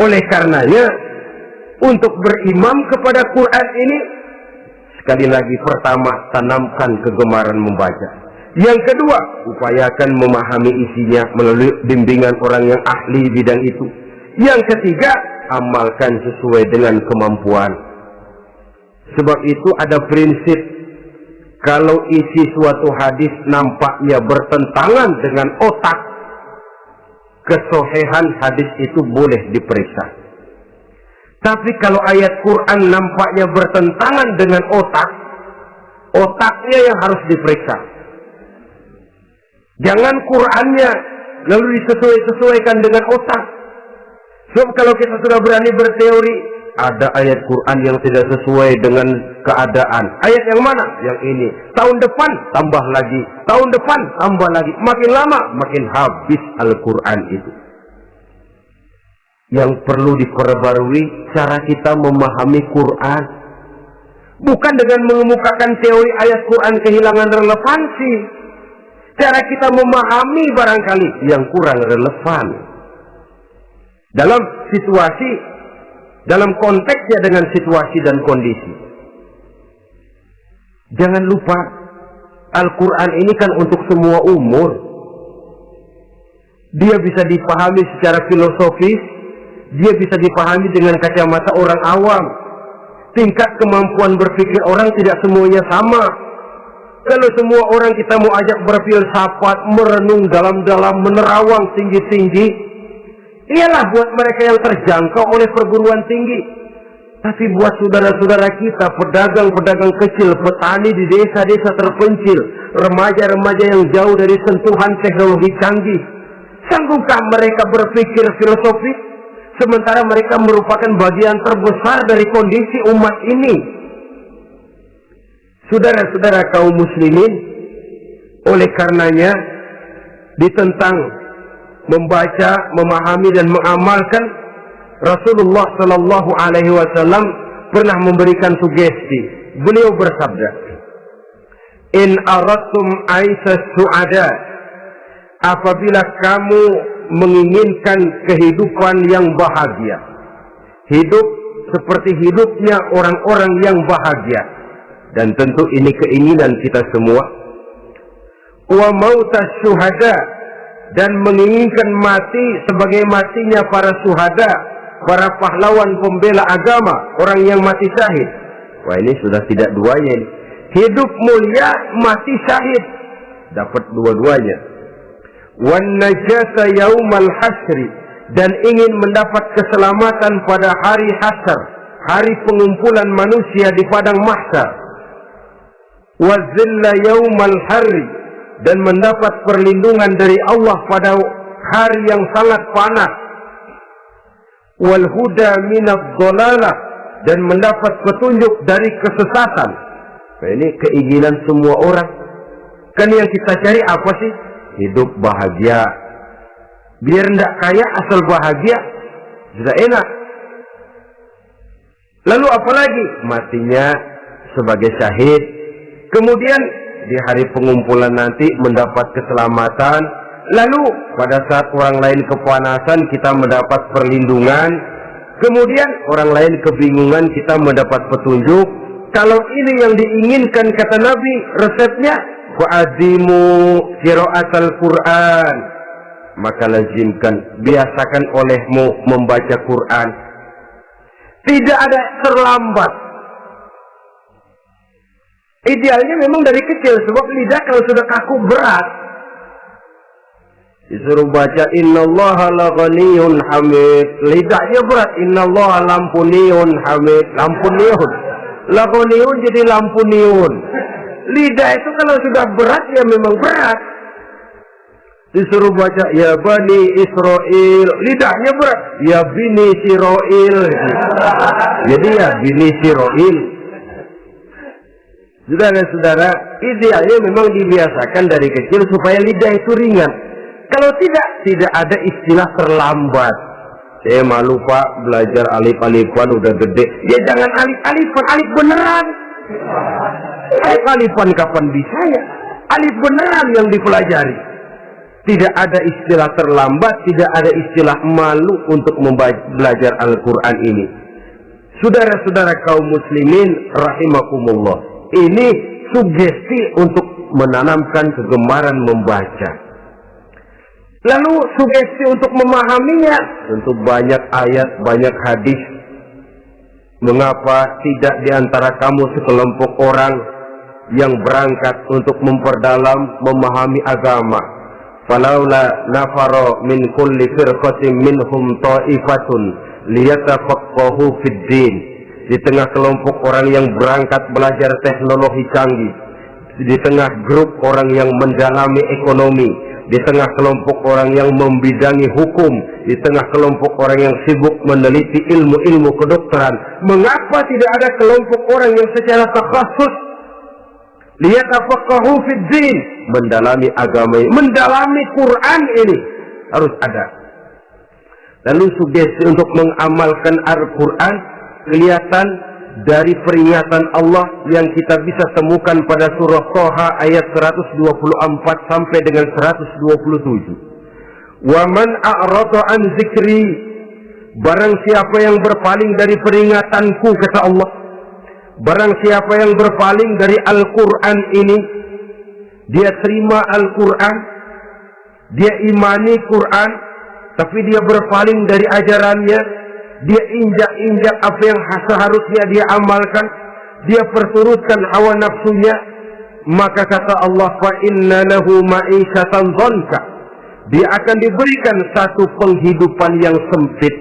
[SPEAKER 1] Oleh karenanya, untuk berimam kepada Quran ini, sekali lagi pertama, tanamkan kegemaran membaca. Yang kedua, upayakan memahami isinya melalui bimbingan orang yang ahli bidang itu. Yang ketiga, amalkan sesuai dengan kemampuan. Sebab itu ada prinsip, kalau isi suatu hadis nampaknya bertentangan dengan otak, kesohihan hadis itu boleh diperiksa. Tapi kalau ayat Quran nampaknya bertentangan dengan otak, otaknya yang harus diperiksa. Jangan Qur'annya lalu disesuaikan dengan otak. Sebab kalau kita sudah berani berteori, ada ayat Quran yang tidak sesuai dengan keadaan. Ayat yang mana? Yang ini. Tahun depan tambah lagi. Tahun depan tambah lagi. Makin lama makin habis Al-Quran itu. Yang perlu diperbarui cara kita memahami Quran. Bukan dengan mengemukakan teori ayat Quran kehilangan relevansi. Cara kita memahami barangkali yang kurang relevan. Dalam situasi, dalam konteksnya dengan situasi dan kondisi. Jangan lupa, Al-Quran ini kan untuk semua umur. Dia bisa dipahami secara filosofis, dia bisa dipahami dengan kacamata orang awam. Tingkat kemampuan berpikir orang tidak semuanya sama. Kalau semua orang kita mau ajak berfilsafat, merenung dalam-dalam, menerawang tinggi-tinggi, ialah buat mereka yang terjangkau oleh perguruan tinggi. Tapi buat saudara-saudara kita, pedagang-pedagang kecil, petani di desa-desa terpencil, remaja-remaja yang jauh dari sentuhan teknologi canggih, sanggupkah mereka berpikir filosofis? Sementara mereka merupakan bagian terbesar dari kondisi umat ini. Saudara-saudara kaum muslimin, oleh karenanya ditentang membaca, memahami dan mengamalkan. Rasulullah Sallallahu Alaihi Wasallam pernah memberikan sugesti. Beliau bersabda, "In aradtum aisha su'ada," apabila kamu menginginkan kehidupan yang bahagia, hidup seperti hidupnya orang-orang yang bahagia, dan tentu ini keinginan kita semua. Wa mautas syuhada, dan menginginkan mati sebagai matinya para syuhada, para pahlawan pembela agama, orang yang mati syahid. Wah, ini sudah tidak duanya ini. Hidup mulia, mati syahid, dapat dua-duanya. Wan najata yaumal hasri, dan ingin mendapat keselamatan pada hari hasyar, hari pengumpulan manusia di padang mahsyar. Wa zilla yaumal harri, dan mendapat perlindungan dari Allah pada hari yang sangat panas. Wal huda minadh dhalalah, dan mendapat petunjuk dari kesesatan. Nah, ini keinginan semua orang. Kan yang kita cari apa sih? Hidup bahagia. Biar tidak kaya, asal bahagia sudah enak. Lalu apalagi? Matinya sebagai syahid. Kemudian di hari pengumpulan nanti mendapat keselamatan. Lalu pada saat orang lain kepanasan, kita mendapat perlindungan. Kemudian orang lain kebingungan, kita mendapat petunjuk. Kalau ini yang diinginkan, kata Nabi, resepnya wa'azimu qira'atal Qur'an, maka lazimkan, biasakan olehmu membaca Quran. Tidak ada terlambat. Idealnya memang dari kecil, sebab lidah kalau sudah kaku berat. Disuruh baca innallaha laghaniyun hamid, lidahnya berat. Innallaha lampuniyun hamid, lampuniyun. Laghaniyun jadi lampuniyun. Lidah itu kalau sudah berat ya memang berat. Disuruh baca ya bani Israel, lidahnya berat. Ya bini Siroil, jadi ya bini Siroil. Saudara-saudara, idealnya memang dibiasakan dari kecil supaya lidah itu ringan. Kalau tidak ada istilah terlambat. Saya malu Pak, belajar alif-alifan udah gede. Ya jangan alif-alifan, alif beneran. Alif-alifan kapan bisa ya? Alif beneran yang dipelajari. Tidak ada istilah terlambat, tidak ada istilah malu untuk belajar Al-Quran ini. Saudara-saudara kaum muslimin rahimakumullah, ini sugesti untuk menanamkan kegemaran membaca. Lalu sugesti untuk memahaminya, tentu banyak ayat, banyak hadis. Mengapa tidak di antara kamu sekelompok orang yang berangkat untuk memperdalam, memahami agama? Falaula nafara min kulli firqatin minhum ta'ifatun liyatafaqahu fid din. Di tengah kelompok orang yang berangkat belajar teknologi canggih, di tengah grup orang yang mendalami ekonomi, di tengah kelompok orang yang membidangi hukum, di tengah kelompok orang yang sibuk meneliti ilmu-ilmu kedokteran, mengapa tidak ada kelompok orang yang secara takhasus liyatafaqahu fid din, mendalami agama, mendalami Quran ini harus ada. Lalu sugesti untuk mengamalkan Al-Quran kelihatan dari peringatan Allah yang kita bisa temukan pada surah Thaha ayat 124 sampai dengan 127. Wa man a'rada an zikri, barang siapa yang berpaling dari peringatanku, kata Allah, barang siapa yang berpaling dari Al-Quran ini, dia terima Al-Quran, dia imani Quran, tapi dia berpaling dari ajarannya, dia injak-injak apa yang seharusnya dia amalkan, dia perturutkan hawa nafsunya, maka kata Allah, fa inna lahu ma'isyatan dhanka, dia akan diberikan satu penghidupan yang sempit.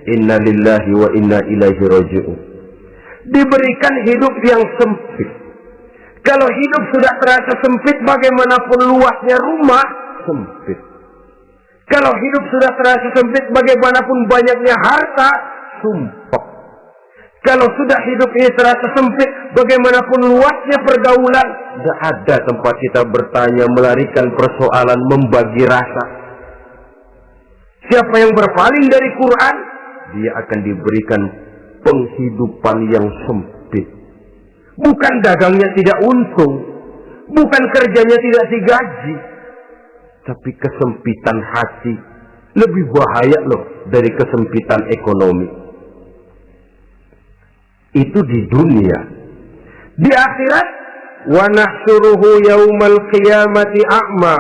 [SPEAKER 1] Inna lillahi wa inna ilaihi raji'un. Diberikan hidup yang sempit. Kalau hidup sudah terasa sempit, bagaimanapun luasnya rumah, sempit. Kalau hidup sudah terasa sempit, bagaimanapun banyaknya harta, sumpek. Kalau sudah hidup ini terasa sempit, bagaimanapun luasnya pergaulan, tidak ada tempat kita bertanya, melarikan persoalan, membagi rasa. Siapa yang berpaling dari Quran, dia akan diberikan penghidupan yang sempit. Bukan dagangnya tidak untung, bukan kerjanya tidak digaji, tapi kesempitan hati lebih bahaya loh dari kesempitan ekonomi. Itu di dunia. Di akhirat, wa nahsyuruhu yaumal qiyamati a'ma.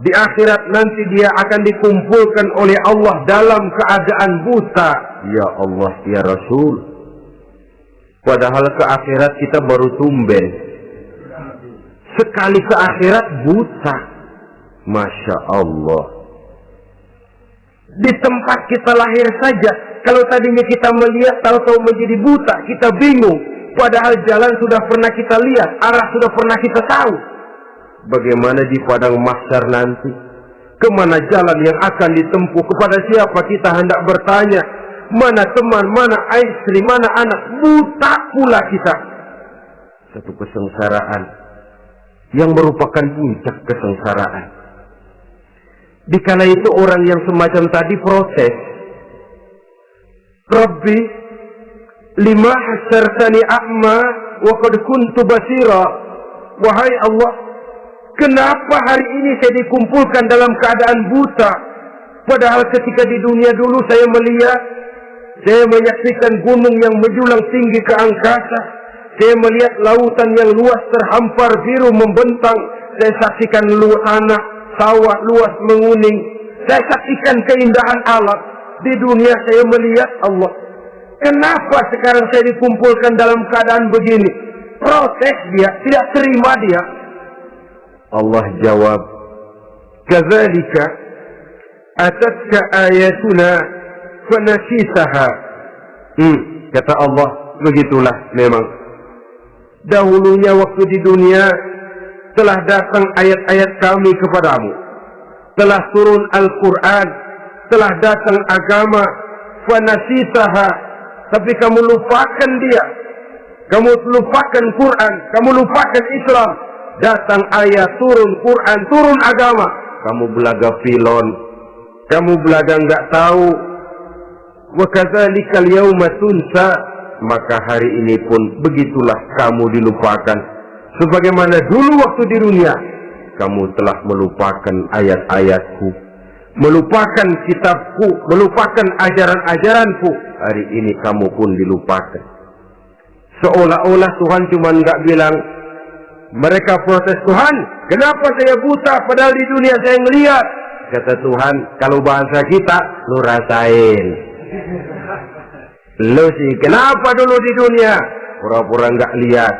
[SPEAKER 1] Di akhirat nanti dia akan dikumpulkan oleh Allah dalam keadaan buta. Ya Allah, ya Rasul. Padahal ke akhirat kita baru tumben. Sekali ke akhirat buta. Masya Allah. Di tempat kita lahir saja, kalau tadinya kita melihat, tahu-tahu menjadi buta, kita bingung. Padahal jalan sudah pernah kita lihat, arah sudah pernah kita tahu. Bagaimana di padang mahsyar nanti? Kemana jalan yang akan ditempuh? Kepada siapa kita hendak bertanya? Mana teman, mana istri, mana anak? Buta pula kita. Satu kesengsaraan yang merupakan puncak kesengsaraan. Dikala itu orang yang semacam tadi protes, Rabbi, lima hasyartani a'ma wa qad kuntu basira. Wahai Allah, kenapa hari ini saya dikumpulkan dalam keadaan buta? Padahal ketika di dunia dulu saya melihat, saya menyaksikan gunung yang menjulang tinggi ke angkasa, saya melihat lautan yang luas terhampar biru membentang, saya saksikan tanah sawah luas menguning, saya saksikan keindahan alam. Di dunia saya melihat Allah. Kenapa sekarang saya dikumpulkan dalam keadaan begini? Protes dia, tidak terima dia. Allah jawab, kadzalika atatka ayatuna fanasitaha. Kata Allah, begitulah memang. Dahulunya waktu di dunia telah datang ayat-ayat kami kepadamu, telah turun Al-Quran, telah datang agama, fanasitaha, tapi kamu lupakan dia, kamu lupakan Quran, kamu lupakan Islam. Datang ayat, turun Quran, turun agama, kamu belaga pilon, kamu belaga enggak tahu. Wa kadzalikal yauma tunsa, maka hari ini pun begitulah kamu dilupakan. Sebagaimana dulu waktu di dunia, kamu telah melupakan ayat-ayatku, melupakan kitabku, melupakan ajaran-ajaranku. Hari ini kamu pun dilupakan. Seolah-olah Tuhan cuma nggak bilang, mereka protes, Tuhan, kenapa saya buta padahal di dunia saya ngelihat? Kata Tuhan, kalau bahasa kita, lu rasain. Lu sih, kenapa dulu di dunia? Pura-pura nggak lihat.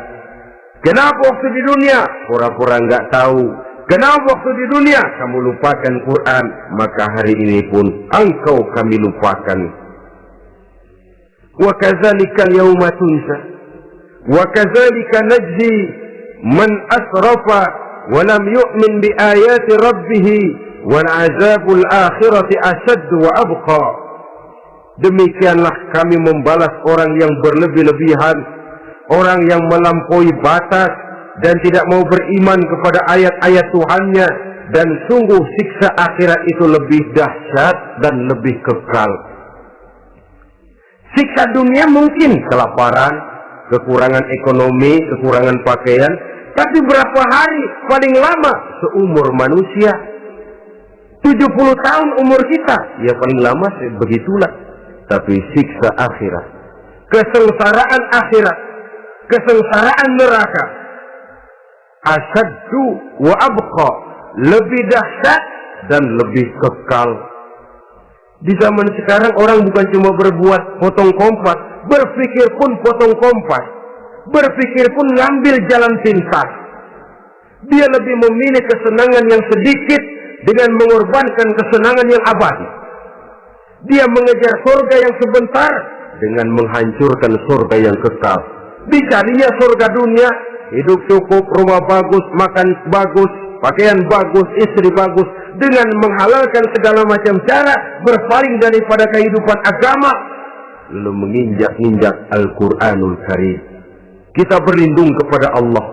[SPEAKER 1] Kenapa waktu di dunia? Pura-pura nggak tahu. Kenapa waktu di dunia? Kamu lupakan Quran. Maka hari ini pun engkau kami lupakan. Wa kadzalika al-yawma tunsa. Wa kadzalika najzi man asrafa ولم يؤمن بآيات ربه والعذاب الآخرة أشد وأبقى. Demikianlah kami membalas orang yang berlebih-lebihan, orang yang melampaui batas dan tidak mau beriman kepada ayat-ayat Tuhannya, dan sungguh siksa akhirat itu lebih dahsyat dan lebih kekal. Siksa dunia mungkin kelaparan, kekurangan ekonomi, kekurangan pakaian, tapi berapa hari paling lama seumur manusia? 70 tahun umur kita, ya paling lama begitulah. Tapi siksa akhirat, kesengsaraan akhirat, kesengsaraan neraka, asyaddu wa abqa, lebih dahsyat dan lebih kekal. Di zaman sekarang orang bukan cuma berbuat potong kompas, berpikir pun potong kompas, berpikir pun ngambil jalan pintas. Dia lebih memilih kesenangan yang sedikit dengan mengorbankan kesenangan yang abadi. Dia mengejar surga yang sebentar dengan menghancurkan surga yang kekal. Dicarinya surga dunia, hidup cukup, rumah bagus, makan bagus, pakaian bagus, istri bagus, dengan menghalalkan segala macam cara, berpaling daripada kehidupan agama, lalu menginjak-injak Al-Quranul Karim. Kita berlindung kepada Allah,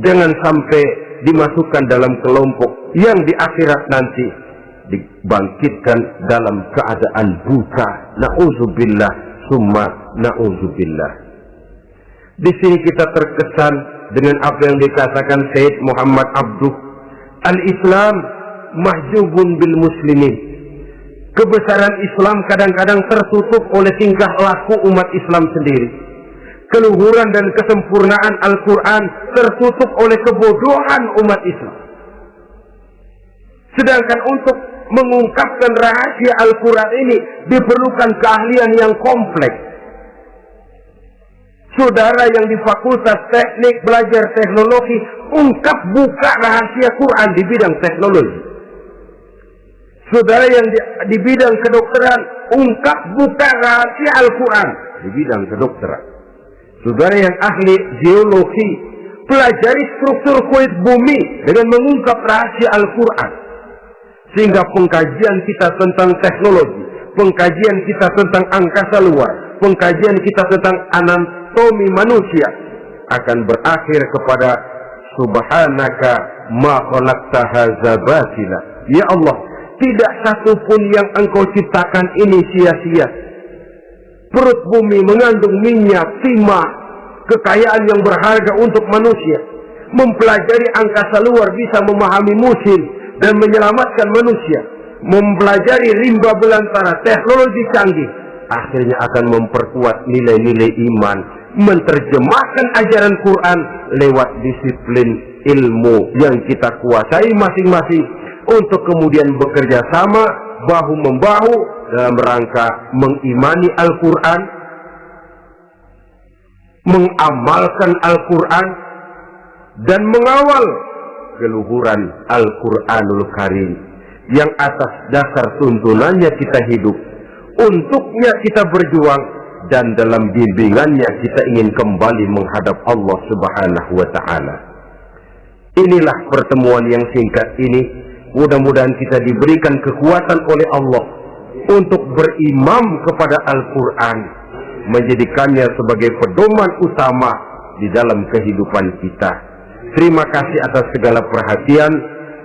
[SPEAKER 1] jangan sampai dimasukkan dalam kelompok yang di akhirat nanti dibangkitkan dalam keadaan buta. Na'udzubillah summa na'udzubillah. Di sini kita terkesan dengan apa yang dikatakan Sayyid Muhammad Abduh, al-Islam mahjubun bil muslimin. Kebesaran Islam kadang-kadang tertutup oleh tingkah laku umat Islam sendiri. Keluhuran dan kesempurnaan Al-Quran tertutup oleh kebodohan umat Islam. Sedangkan untuk mengungkapkan rahasia Al-Quran ini diperlukan keahlian yang kompleks. Saudara yang di Fakultas Teknik belajar teknologi, ungkap buka rahasia Quran di bidang teknologi. Saudara yang di bidang kedokteran, ungkap buka rahasia Al-Quran di bidang kedokteran. Saudara yang ahli geologi, pelajari struktur kulit bumi dengan mengungkap rahasia Al-Quran. Sehingga pengkajian kita tentang teknologi, pengkajian kita tentang angkasa luar, pengkajian kita tentang anatomi manusia akan berakhir kepada Subhanaka ma khalaqta hadza batila. Ya Allah, tidak satu pun yang Engkau ciptakan ini sia-sia. Perut bumi mengandung minyak, timah, kekayaan yang berharga untuk manusia. Mempelajari angkasa luar bisa memahami musim dan menyelamatkan manusia. Mempelajari rimba belantara, teknologi canggih, akhirnya akan memperkuat nilai-nilai iman, menerjemahkan ajaran Quran lewat disiplin ilmu yang kita kuasai masing-masing, untuk kemudian bekerja sama bahu-membahu dalam rangka mengimani Al-Quran, mengamalkan Al-Quran, dan mengawal keluhuran Al-Quranul Karim yang atas dasar tuntunannya kita hidup, untuknya kita berjuang, dan dalam bimbingannya kita ingin kembali menghadap Allah Subhanahu wa Ta'ala. Inilah pertemuan yang singkat ini. Mudah-mudahan kita diberikan kekuatan oleh Allah untuk berimam kepada Al-Quran, menjadikannya sebagai pedoman utama di dalam kehidupan kita. Terima kasih atas segala perhatian.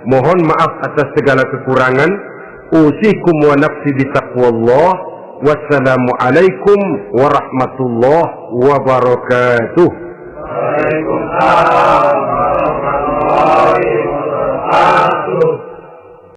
[SPEAKER 1] Mohon maaf atas segala kekurangan. Usikum wa nafsi bitaqwallah. Wassalamualaikum warahmatullahi wabarakatuh.
[SPEAKER 2] Waalaikumsalam.